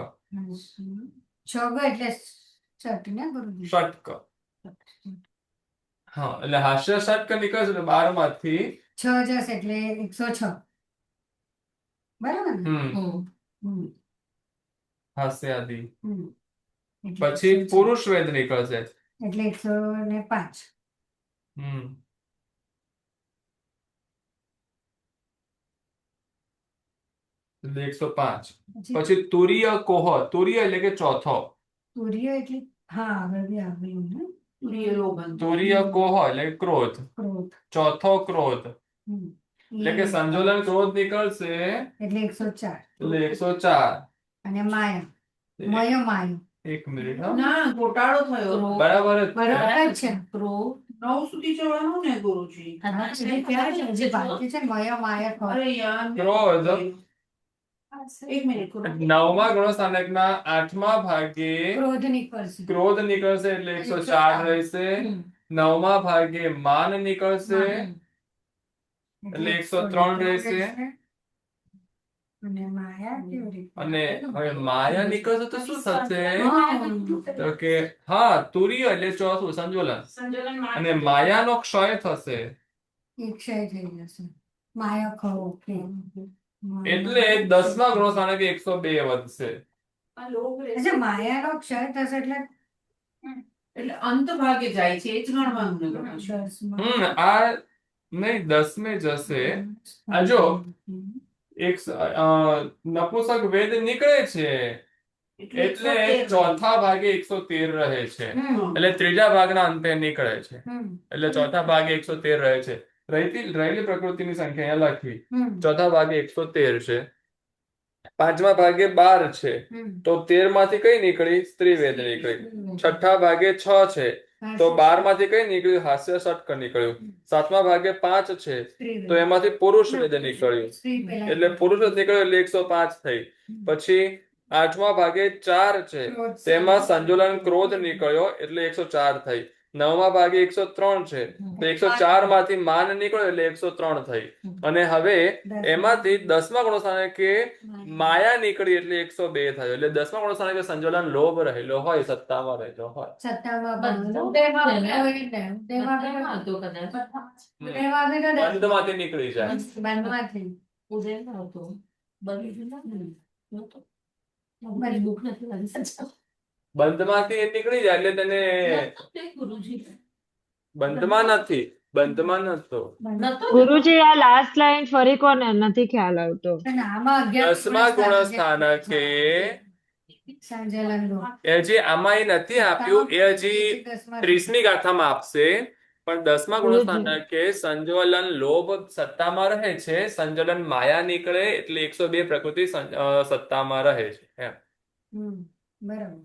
છગ એટલે છઠ ને ગુરુજી? ષટક હા, એટલે હાસ્ય ષટક નીકળશે એટલે 12 માંથી 6 જશે એટલે 106. બરાબર ને? હમ. હાસ્યાદિ. હમ. એટલે પછી 106. પુરુષ વેદ નીકળશે. એટલે 105. હમ એટલે 105. પછી તુરીય કોહ, તુરીય એટલે કે ચોથો, તુર્ય એટલે હા આગળ બી આવ્યું ને તુરીય લોભન. તુરીય કોહ એટલે કે ક્રોધ, ક્રોધ. ચોથો ક્રોધ હમ. એટલે કે સંજોલન ક્રોધ નીકળશે એટલે 104. એટલે 104. અને માયા, મય માયા. એક મિનિટ હા. ના, ઘોટાળો થયો. બરાબર જ છે. બરાબર જ છે. 9 સુધી જવાનું ને ગુરુજી? હા, એટલે ક્યારે છે? હજી બાકી છે મય માયા ક્રોધ. અરે યાર, ક્રોધ. એક મિનિટ ગુરુજી. નવમા ગુણસ્થાનકના આઠમા ભાગે ક્રોધ નીકળશે. ક્રોધ નીકળશે એટલે 104 રહેશે. હમ. નવમા ભાગે માન નીકળશે એટલે 103 રહેશે. અને માયા કેવી રીતે? અને હવે માયા નીકળશે તો શું થશે? હા. તો કે હા, તુરીય એટલે ચોથું સંજોલન, અને માયાનો ક્ષય થશે એ ક્ષય થઈ જશે. માયા ખો ઓકે. એટલે 10મા ગુણસ્થાનકે 102 વધશે. આ લોભ રહેશે. અચ્છા, માયાનો ક્ષય થશે એટલે એટલે અંત ભાગે જાય છે, એ જ ગણવાનું ને ગુરુજી. 10માં. આ નહીં 10મે જશે. આ જો એક નપુંસક વેદ નીકળે છે એટલે 113 ચોથા ભાગે 113 રહે છે, હમ. એટલે ત્રીજા ભાગના અંતે નીકળે છે હમ. એટલે ચોથા ભાગે 113 રહે છે. રહેલી પ્રકૃતિની સંખ્યા અહીંયા લખી. હમ. ચોથા ભાગે 113 છે, પાંચમા ભાગે 12 છે, હમ. તો 13 માંથી કઈ નીકળી? સ્ત્રી વેદ નીકળી. છઠ્ઠા ભાગે 6 છે, તો 12 માંથી કઈ નીકળ્યું? હાસ્ય ષટક નીકળ્યું. સાતમા ભાગે 5 છે, તો એમાંથી પુરુષ વેદ નીકળ્યું, એટલે પુરુષ વેદ નીકળ્યું એટલે 105 થઈ. પછી આઠમા ભાગે 4 છે, તેમાં સંજોલન ક્રોધ નીકળ્યો એટલે 104 થઈ. નવમા ભાગે 103 છે, તો 104 માંથી માન નીકળ્યો એટલે 103 થઈ. અને હવે એમાંથી 10મા ગુણસ્થાનકે માયા નીકળી એટલે 102 થયો. એટલે 10મા ગુણસ્થાનકે સંજોલન લોભ રહેલો હોય, સત્તામાં રહેલો હોય. સત્તામાં બધું તેમાં તેમાં હોય ને. તેમાં તેમાં હતો કદાચ. તેમાં બી તો બંધમાંથી નીકળી જાય. બંધમાંથી. ઉદયમાં હતો. બંધ નહોતો. મારી ભૂખ નથી લાગી. બંધમાંથી એ નીકળી જાય એટલે તેને તે ગુરુજી બંધમાં નથી, બંધમાં નતો. નતો ગુરુજી આ લાસ્ટ લાઈન ફરી કોને નથી ખ્યાલ આવતો? અને આમાં 11 10મા ગુણસ્થાનકે સંજલન લો. એ જે આમાં એ નથી આપ્યું, એ હજી 30મી ગાથામાં આપશે. પણ 10મા ગુણસ્થાનકે સંજ્વલન લોભ સત્તામાં રહે છે, સંજ્વલન માયા નીકળે એટલે 102 પ્રકૃતિ સત્તામાં રહે છે એમ. બરાબર.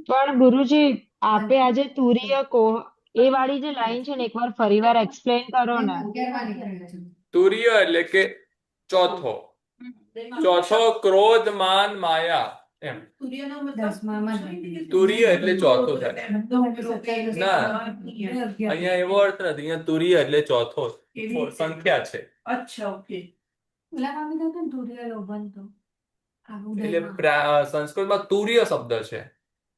પણ ગુરુજી આપે આજે તુરીય કોહ એ વાળી જે લાઈન છે ને એકવાર ફરીવાર એક્સપ્લેન કરો ને. 11માં નીકળે છે. તુર્ય એટલે કે ચોથો, ચોથો ક્રોધ માન માયા એમ. સૂર્યનો મતલબ 10માં જ. તુર્ય એટલે ચોથો થાય. ના. ના. અહીંયા એવો અર્થ નથી, અહીંયા તુર્ય એટલે ચોથો સંખ્યા છે. અચ્છા, ઓકે. ઓલામાં બી તો હતું ને તુર્ય લોભન તો. આ એટલે ઉદયમાં. સંસ્કૃતમાં તુર્ય શબ્દ છે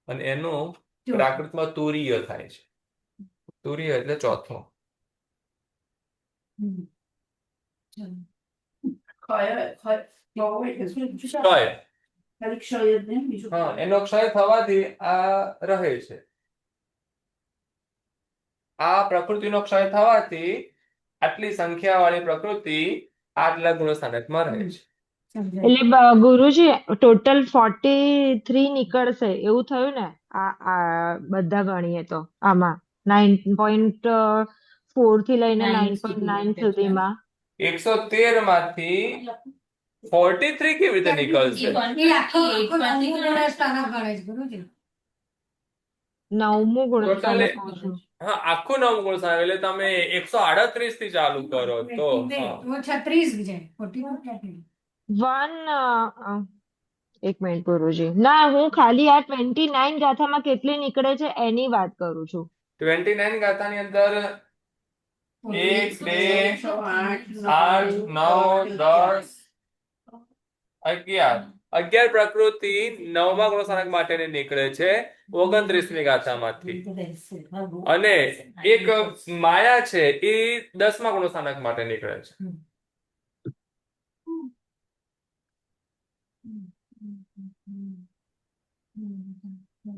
અને એનું પ્રાકૃતમાં તુર્ય થાય છે. તુર્ય એટલે ચોથો. હમ. ક્ષય. ખાલી ક્ષય જ નહીં, બીજું હા, એનો ક્ષય થવાથી આ રહે છે. આ પ્રકૃતિનો ક્ષય થવાથી આટલી સંખ્યા વાળી પ્રકૃતિ આટલા ગુણસ્થાનકમાં રહે છે. એટલે ગુરુજી ટોટલ 43 નીકળશે એવું થયું ને આ બધા ગણીએ તો આમાં 9.4 થી લઈને 9.9 સુધીમાં 113 માંથી 43 કેવી રીતે નીકળશે? એ આખો નવમું ગુણસ્થાનક ગણે છે ગુરુજી. નવમું ગુણસ્થાનક ટોટલ કહું છું. હા, આખું 9 ગુણ સાહેબ, એટલે તમે 138 થી ચાલુ કરો તો હા. તો 36 જાય 42 ક્યાંથી? એક મિનિટ ગુરુજી, ના હું ખાલી આ 29 ગાથામાં કેટલી નીકળે છે એની વાત કરું છું. 29 ગાથાની અંદર 1 2 8 9 10 11 પ્રકૃતિ 9મા ગુણસ્થાનક માટેની નીકળે છે 29મી ગાથામાંથી, અને એક માયા છે એ 10મા ગુણસ્થાનક માટે નીકળે છે.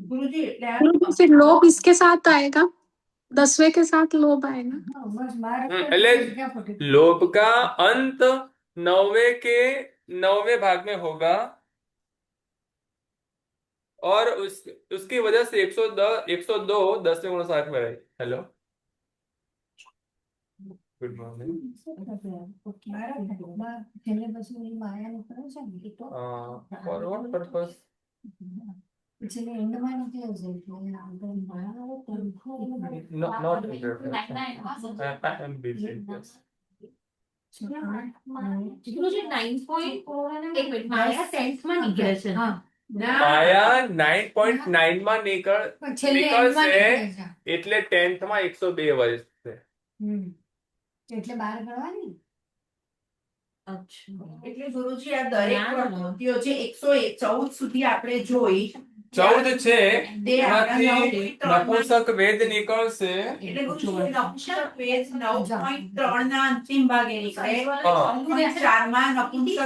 गुरुजी એટલે આ गुरुजी फिर लोभ इसके साथ आएगा, 10वें के साथ लोभ आएगा. હા, બસ બાર જ એટલે ક્યાં ખોટી? लोभ का अंत 9वें भाग में होगा, और उसकी वजह से 102 10वें गुणस्थानक में रहे. Hello, good morning. બાર જ ને. બાર છેલ્લે પછી ઓલી માયા નીકળે છે ને એ તો For what purpose? છેલ્લે એન્ડમાં નથી આવશે એટલે આગળ માયા આવે તો No, not interference. I am busy. Yes. ગુરુજી 9.4 એક મિનિટ માયા 10th માં નીકળે છે. હા માયા 9.9 માં પણ છેલ્લે નીકળશે, એન્ડમાં નીકળે છે. એટલે 10th માં 102 વધશે. એટલે બાર ગણવાની. અચ્છા. એટલે ગુરુજી આ દરેક પ્રવૃત્તિઓ જે 114 સુધી આપણે જોઈ 14 છે તે આપણા એમાંથી 9.3 નપુંસક વેદ નીકળશે. એટલે ગુરુજી નપુંસક વેદ 9.3 ના અંતિમ ભાગે નીકળે. હા. અંગુલ 4 માં નપુંસક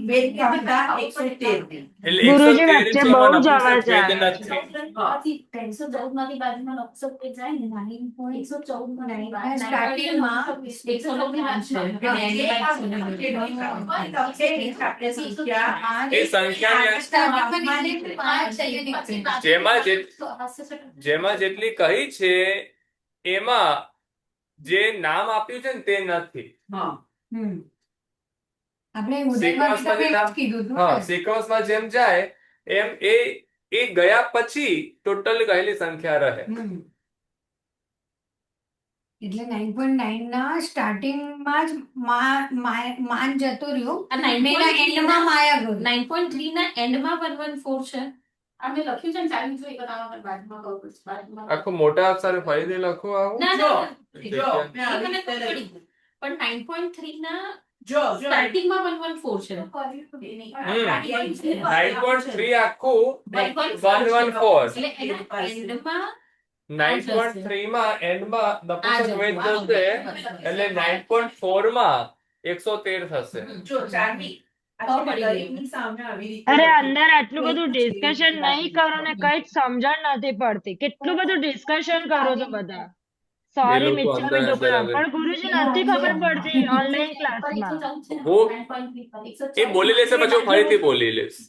વેદ હતા 113. એટલે ગુરુજી 113 વચ્ચે છે, બહુ એમાં જ અવાજ નપુંસક વેદ આવે. નથી. 314 માંથી બાજુમાં નકશો પે જાય ને 114 માં સ્ટાર્ટિંગમાં 114 ની વાત છે કે જે એની આ વાત છે. છે એ આપણે સંખ્યા એ સંખ્યાની જેમાં જેટલી કહી છે એમાં જે નામ આપ્યું છે ને તે નથી. હા આપણે Sequence માં જે નામ- કીધું હતું હા, ને. સિક્વન્સમાં જેમ જાય એમ એ ગયા પછી ટોટલ કહેલી સંખ્યા રહે. એટલે 9.9 ના સ્ટાર્ટિંગમાં જ માન જતો રહ્યો આ અને એના 9.3 એન્ડમાં માયા ગયો. 9.3 ના એન્ડમાં 114 છે. આ મેં લખ્યું છે ને ચાલી જોઈ બનાવવા પર બાજુમાં કહું છું બાજુમાં. આખું મોટા અક્ષરે ફરીથી લખો આવું. ના જો, ના જો એ મને ખબર પડી. પણ 9.3 ના જો સ્ટાર્ટિંગમાં 114 છે. 9.3 આખું 114. એટલે એના એન્ડમાં 9.3 માં એન્ડમાં નપુંસક વેદ જશે, એટલે 9.4 માં 113 થશે. જો ચાર્મી ખબર પડી ગઈ. દરેકની સામે આવી રીતે અરે લખ્યું. અંદર આટલું બધું ડિસ્કશન નહીં કરો ને કઈ જ સમજણ નથી પડતી. કેટલું બધું ડિસ્કશન કરો છો બધા. સોરી એ લોકો મિચ્છામી અંદર દુક્કડમ, અંદર પણ ગુરુજી નથી ખબર પડતી ઓનલાઈન ક્લાસમાં. એ બોલી લેશે પછી હું ફરીથી બોલી લઈશ.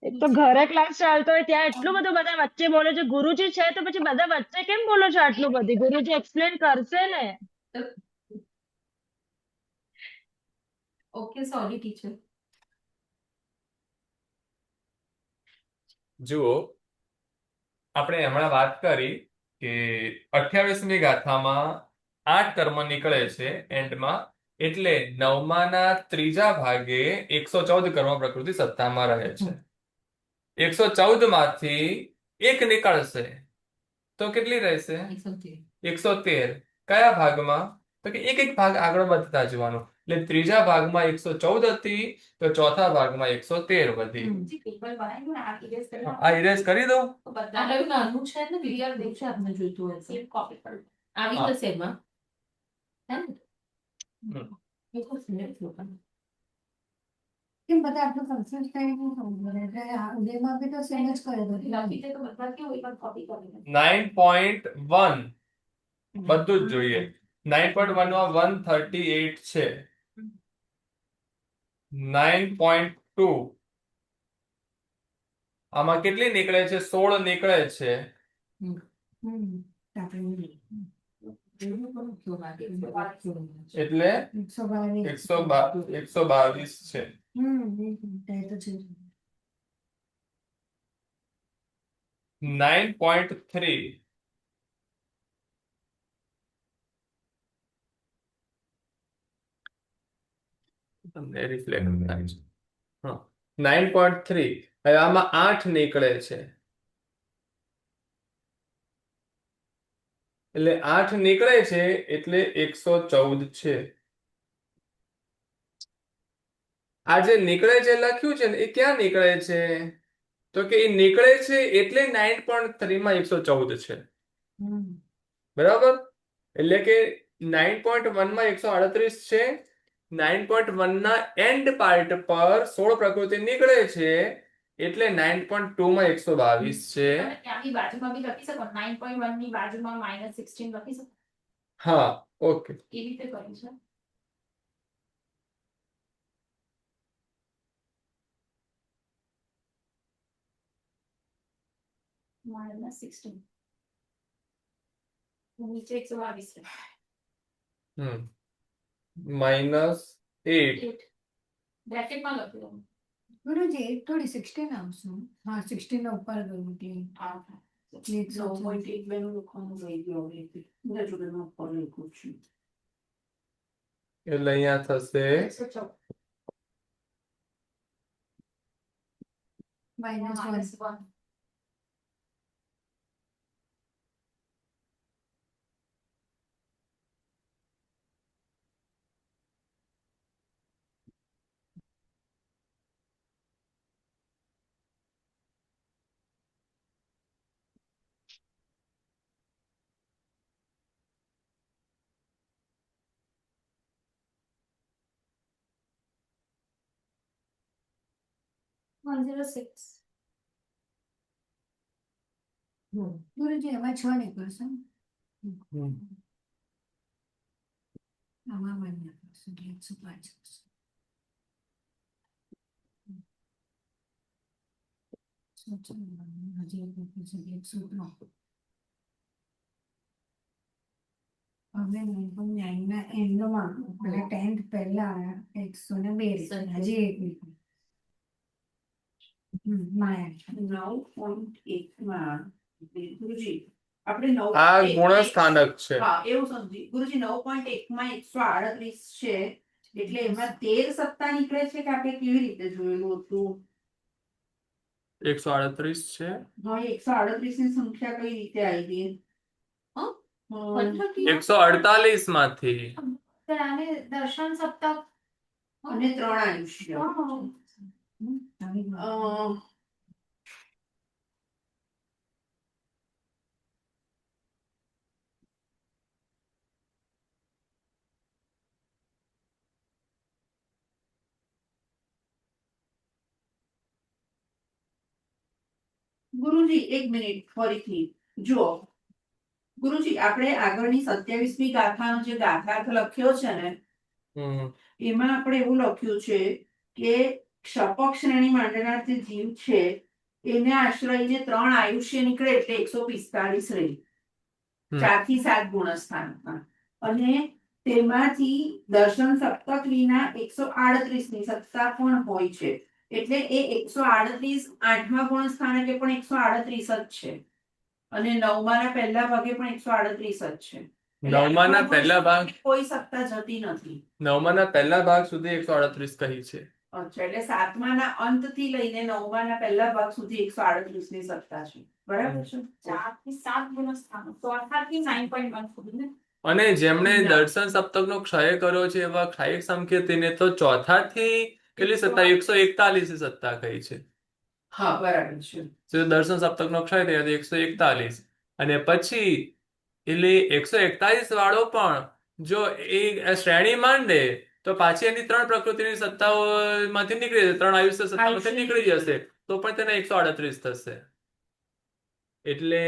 એક તો ઘરે ક્લાસ ચાલતો હોય ત્યાં એટલું બધું બધા વચ્ચે બોલે છે. ગુરુજી છે તો પછી બધા વચ્ચે કેમ બોલો છો આટલું બધી? ગુરુજી એક્સપ્લેન કરશે ને. Okay sorry teacher. જુઓ, આપણે હમણાં વાત કરી કે 28મી ગાથામાં 8 કર્મ નીકળે છે એન્ડમાં, એટલે 9માના ત્રીજા ભાગે 114 કર્મ પ્રકૃતિ સત્તામાં રહે છે. 114 માંથી એક નીકળશે તો કેટલી રહેશે? 113. કયા ભાગમાં? તો કે એક ભાગ આગળ વધતા જવાનું. એટલે ત્રીજા ભાગમાં 114 હતી તો ચોથા ભાગમાં 113 વધી. આ ઇરેઝ કરી દઉં. આ રહ્યું નાનું છે ને ક્લિયર દેખશે આપને જોઈતું હોય તો કોપી કરી આવી હા. જશે એમાં હે ને? હમ. એ તો સિલેક્ટ લોકોને. કેમ બધા આટલું કન્ફ્યુઝ થઈ ગયું ખબર એટલે આ ઉદયમાં બી તો સેમ જ કરે બધું. લખી દે તો બધા કેવું એક વાર કોપી કરી દે. 9.1 બધું જ જોઈએ. 9.1 માં 138 છે. 9.2 આમાં કેટલી નીકળે છે? 16 નીકળે છે. આપણે એટલે 122 છે. તે તો છે 9.3 તમને રિફ્લેક્ટ થાય છે. હા, 9.3. હવે આમાં 8 નીકળે છે. એટલે 8 નીકળે છે એટલે 114 છે. આ જે નીકળે છે લખ્યું છે ને એ ક્યાં નીકળે છે? તો કે એ નીકળે છે એટલે 9.3 માં 114 છે. બરાબર? એટલે કે 9.1 માં 138 છે. 9.1 ના એન્ડ પાર્ટ પર 16 પ્રકૃતિ નીકળે છે એટલે 9.2 માં 122 છે. અને ત્યાંની બાજુમાં બી લખી શકો 9.1 ની બાજુમાં -16 લખી શકો. હા, ઓકે. એ રીતે કર્યું છે. -16 નીચે 122 છે. -8 બ્રેકેટમાં લખી દો. ગુરુજી એ થોડી 16 આવશે હા 16 ના ઉપર ગયું એટલે હા. એટલે 114. 9.1 બેનું લખવાનું રહી ગયું હવે એટલે. બધા જોડેનું ઉપર લખ્યું છે. એટલે અહીંયા થશે 114 -1 -1 106 ગુરુજી એમાં 6 નીકળશે આમાં 1 નીકળશે એટલે 105 આવશે. હજી એક નીકળશે એટલે 103. હવે 9.9 ના એન્ડમાં અને 10th પહેલા 102 છે. હજી એક નીકળ્યું. માયા 9.1 માં ગુરુજી આપણે 9. આ ગુણસ્થાનક છે. હા એવું સમજી ગુરુજી 9.1 માં 138 છે એટલે એમાં 13 સત્તા નીકળે છે કે આપણે કેવી રીતે જોયેલું હતું? 138 છે. હા 138 ની સંખ્યા કઈ રીતે આવી ગઈ? હા? હમ, 148 માંથી આને દર્શન સપ્તાહ અને 3 આયુષ્ય. અ, ગુરુજી એક મિનિટ ફરીથી જુઓ ગુરુજી આપણે આગળની 27મી ગાથાનો જે ગાથાર્થ લખ્યો છે ને એમાં આપણે એવું લખ્યું છે કે ક્ષપક શ્રેણી માંડનાર જે જીવ છે એને આશ્રયને 3 આયુષ્ય નીકળે એટલે 145 રહે 4 થી 7 ગુણસ્થાનમાં અને તેમાંથી દર્શન સપ્તક વિના 138 ની સત્તા પણ હોય છે એટલે એ 138 8મા ગુણસ્થાનકે પણ 138 જ છે અને 9માના પહેલા ભાગે પણ 138 જ છે. 9માના પહેલા ભાગ કોઈ સત્તા જતી નથી. 9માના પહેલા ભાગ સુધી 138 કહી છે. અચ્છા એટલે 7માના અંતથી લઈને 9માના પહેલા ભાગ સુધી 138 ની સત્તા છે. બરાબર છે? 4 થી 7 ગુણસ્થાનો ચોથા થી 9.1 સુધી ને. અને જેમણે દર્શન સપ્તકનો ક્ષય કર્યો છે એવા ક્ષયિક સંકેતીને તો ચોથાથી કેટલી સત્તા 141 ની સત્તા કહી છે. હા બરાબર છે. તો દર્શન સપ્તકનો ક્ષય થયો તો 141 અને પછી એટલે 141 વાળો પણ જો એ શ્રેણી માંડે તો પાછી એની 3 પ્રકૃતિની સત્તાઓમાંથી નીકળી જશે 3 આયુષ્ય સત્તામાંથી નીકળી જશે તો પણ તેને 138 થશે. એટલે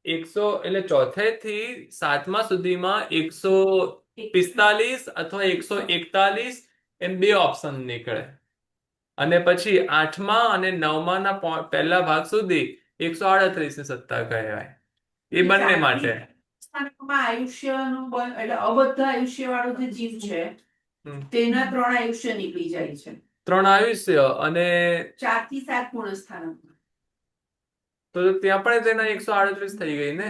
100 એટલે ચોથેથી 7મા સુધીમાં 145 અથવા 141 એમ બે ઓપ્શન નીકળે. અને પછી 8મા અને 9માના પહેલા ભાગ સુધી 138 ની સત્તા કહેવાય. એ બંને માટે. સ્થાનકમાં આયુષ્યનું એટલે અબદ્ધ આયુષ્ય વાળો જે જીવ છે તેના 3 આયુષ્ય નીકળી જાય છે. 3 આયુષ્ય અને 4 થી 7 પૂર્ણ સ્થાનકમાં. તો ત્યાં પણ તેના 138 થઈ ગઈ ને.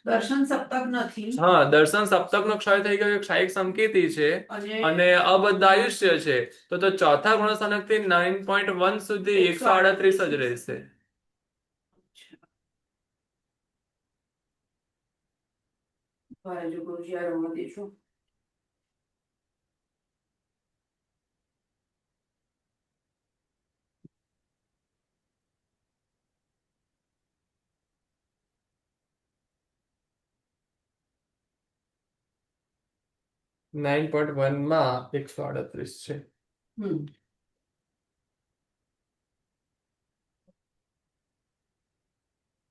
દર્શન સપ્તક નથી. હા, દર્શન સપ્તકનો ક્ષય થઈ ગયો, એક ક્ષયિક સંકેતી છે અને અબદ્ધ આયુષ્ય છે. તો ચોથા ગુણસ્થાનકથી 9.1 સુધી 138 જ રહેશે. જો ગુરુજી આ રમવા દેશો. નાઇન પોઈન્ટ વનમાં 138 છે.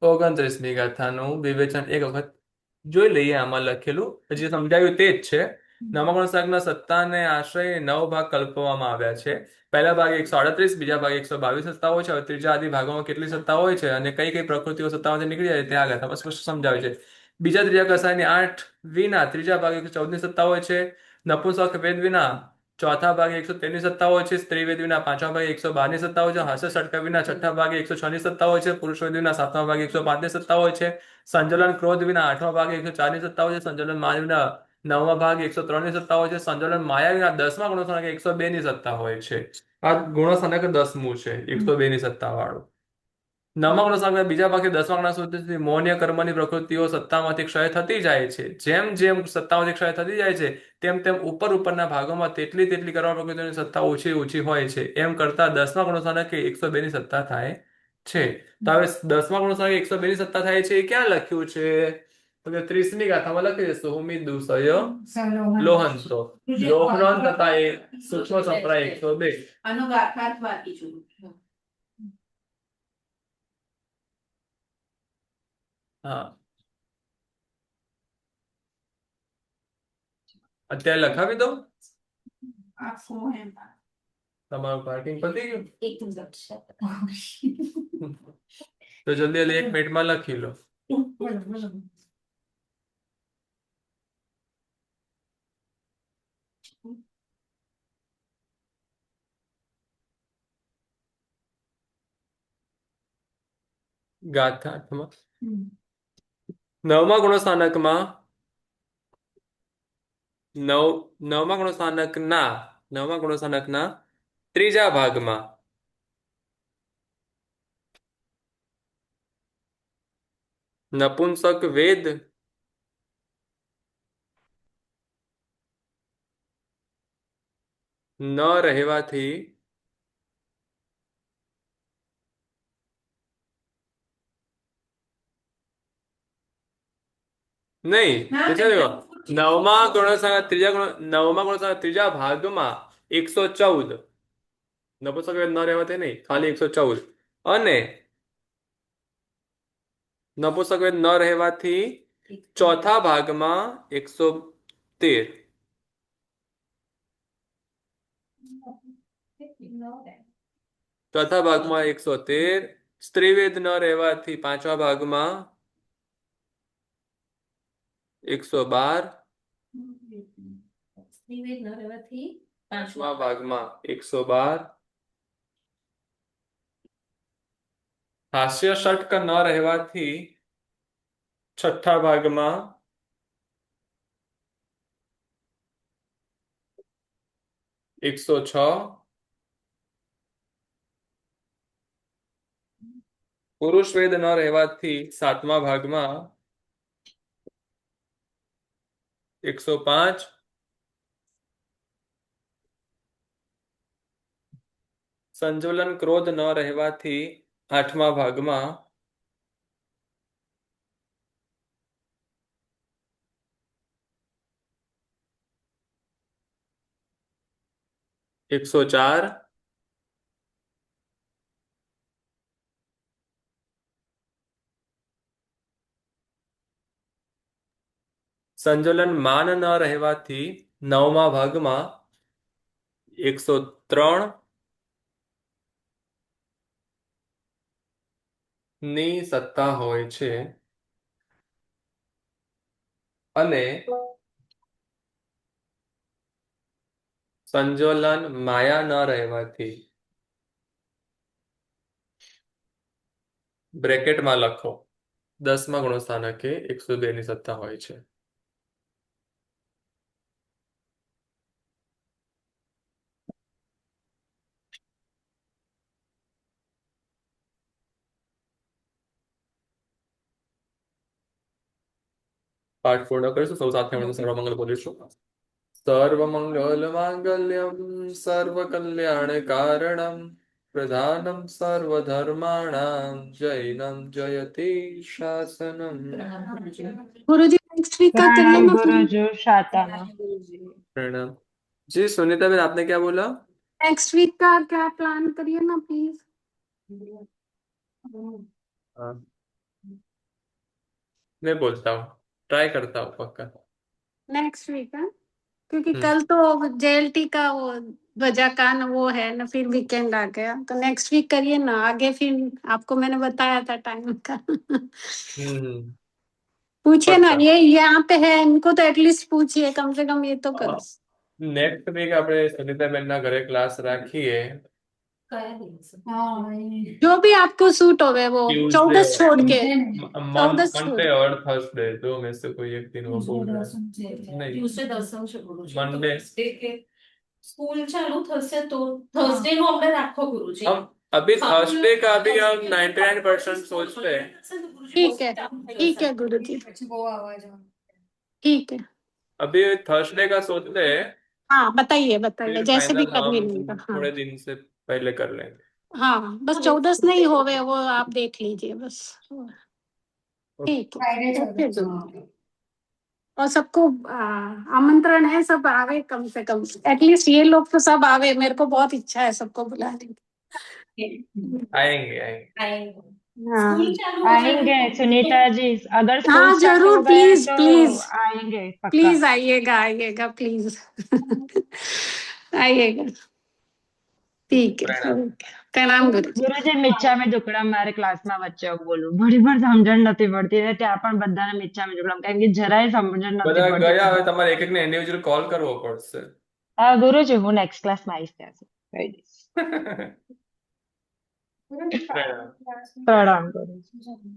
29મી ગાથાનું વિવેચન એક વખત જોઈ લઈએ. આમાં લખેલું જે સમજાવ્યું તે જ છે. નવમા ગુણસ્થાનકના સત્તાને આશ્રય 9 ભાગ કલ્પવામાં આવ્યા છે. પહેલા ભાગે 138, બીજા ભાગે 122 સત્તા હોય છે. હવે ત્રીજા આદિ ભાગોમાં કેટલી સત્તા હોય છે અને કઈ કઈ પ્રકૃતિઓ સત્તામાંથી નીકળી જાય તે આ ગાથામાં સ્પષ્ટ સમજાવે છે. બીજા ત્રીજા કસાયની 8 વિના ત્રીજા ભાગે 114ની સત્તા હોય છે. નપુંસક વેદ વિના ચોથા ભાગે 113 ની સત્તા હોય છે. સ્ત્રી વેદ વિના પાંચમા ભાગે 112 ની સત્તા હોય છે. હાસ્ય ષટક વિના છઠ્ઠા ભાગે 106 ની સત્તા હોય છે. પુરુષ વેદ વિના સાતમા ભાગે 105 ની સત્તા હોય છે. સંજલન ક્રોધ વિના આઠમા ભાગે 104 ની સત્તા હોય છે. સંજલન માન વિના નવમા ભાગે 103 ની સત્તા હોય છે. સંજલન માયા વિના 10મા ગુણસ્થાનકે 102 ની સત્તા હોય છે. આ ગુણસ્થાનક 10મું છે, 102 ની સત્તા વાળું. નવમા ગુણસ્થાનકના બીજા ભાગે 10મા ગુણ સુધી મૌન્ય કર્મની પ્રકૃતિઓ સત્તામાંથી ક્ષય થતી જાય છે. જેમ જેમ સત્તામાંથી ક્ષય થતી જાય છે તેમ તેમ ઉપરના ભાગોમાં તેટલી કર્મ પ્રકૃતિઓની સત્તા ઓછી ઓછી હોય છે. એમ કરતા 10મા ગુણસ્થાનકે 102 ની સત્તા થાય છે. તો હવે 10મા ગુણસ્થાનકે 102 ની સત્તા થાય છે એ ક્યાં લખ્યું છે? તો કે 30મી ગાથામાં લખી દેશું. ઉમિદુષય લોહંતો લોહન તથા એ સૂક્ષ્મ સંપ્રાય 102. આનો ગાથાર્થ બાકી છું. હા, અત્યારે લખાવી દઉં. તમારું પાર્કિંગ પતી ગયું? તો જલ્દી 1 મિનિટમાં લખી લો. ગાથામાં નવમા ગુણસ્થાનકમાં નવમા ગુણસ્થાનકના ત્રીજા ભાગમાં નપુંસક વેદ ન રહેવાથી નહીં, નવમા ગુણસ્થાનક ત્રીજા ભાગમાં 114 નપુંસક વેદ ન રહેવાથી નહીં, ખાલી 114 અને નપુંસક વેદ ન રહેવાથી ચોથા ભાગમાં 113. ચોથા ભાગમાં 113. સ્ત્રીવેદ ન રહેવાથી પાંચમા ભાગમાં 112. સ્ત્રીવેદ ન રહેવાથી પાંચમા ભાગમાં 112. હાસ્ય ષટક ન રહેવાથી છઠ્ઠા ભાગમાં 106. પુરુષ વેદ ન રહેવાથી સાતમા ભાગમાં 105. સંજોલન ક્રોધ ન રહેવાથી આઠમા ભાગમાં 104. સંજોલન માન ન રહેવાથી નવમા ભાગમાં 103 ની સત્તા હોય છે અને સંજોલન માયા ન રહેવાથી બ્રેકેટમાં લખો 10મા ગુણસ્થાનકે 102 ની સત્તા હોય છે. પાઠ પૂર્ણ કરીશું. સૌ સાથે મળીને સર્વમંગલ બોલીશું. સર્વમંગલ માંગલ્યમ સર્વકલ્યાણકારણમ પ્રધાનમ સર્વધર્માણામ જૈનમ જયતિ શાસનમ. गुरुजी नेक्स्ट वीक का करिए प्रणाम ना फिर. गुरुजी शाताना प्रणाम जी. सुनीता बेन, आपने क्या बोला? नेक्स्ट वीक का क्या प्लान करिए ना प्लीज. हाँ, मैं बोलता हूँ, ट्राई करता हूँ पक्का. नेक्स्ट वीक है क्योंकि हम्म. कल तो जेएलटी का वो ध्वजा का न वो है ना, फिर वीकेंड आ गया तो नेक्स्ट वीक करिए ना. आगे फिर आपको मैंने बताया था टाइम का. हम्म. पूछिए ना, पक्का. ये यहाँ पे है, इनको तो एटलीस्ट पूछिए, कम से कम ये तो करो. નેક્સ્ટ વીક આપણે સુનિતાબેનના ઘરે ક્લાસ રાખીએ. કયા દિવસે? હા એ जो भी आपको सूट होवे वो Tuesday 14 छोड़ के. છે ને. 14 छोड़. मंडे और थर्सडे, दो में से कोई एक दिन वो बोल रहा है. नहीं, ટ્યુઝડે દર્શન છે ગુરુજી. Monday. સ્કૂલ ચાલુ થશે તો થર્સડે નું આપણે રાખો ગુરુજી. हम अभी हाँ. थर्सडे का भी हम 99% सोचते हैं. ठीक है, ठीक है गुरुजी, પછી બહુ અવાજ આવે. ठीक है. अभी थर्सडे का सोचते हैं, हाँ बताइए बताइए, फिर जैसे भी फाइनल करनी हम होगा. हाँ थोड़े दिन से पहले कर लेंगे. हाँ, बस 14 नहीं होवे वो आप देख लीजिए बस. ठीक है, ફ્રાઈડે ओके ચાલુ. गुरुजी. और सबको आमंत्रण है, सब आवे कम से कम, एटलीस्ट ये लोग तो सब आवे. मेरे को बहुत इच्छा है सबको बुलाने की. आएंगे आएंगे. हाँ સ્કૂલ ચાલુ हो जाएगी आएंगे तो- सुनीता जी, अगर स्कूल हाँ स्टार्ट जरूर, हो गए प्लीज तो प्लीज आएंगे पक्का. प्लीज आइएगा आइएगा प्लीज. आइएगा. ठीक है. प्रणाम. ओके. प्रणाम गुरुजी. ગુરુજી મીચ્છામી દુક્કડમ મારે ક્લાસમાં વચ્ચે બોલું ઘણી વાર સમજણ નથી પડતી ને ત્યાં પણ બધાને મીચ્છામી દુક્કડમ કારણ કે જરાય સમજણ નથી બધા પડતી. ગયા, હવે તમારે એક એકને ઇન્ડિવિજ્યુઅલ કોલ કરવો પડશે. ગુરુજી હું નેક્સ્ટ ક્લાસમાં આવીશ ત્યાં કહી દઈશ. પ્રણામ. પ્રણામ ગુરુજી.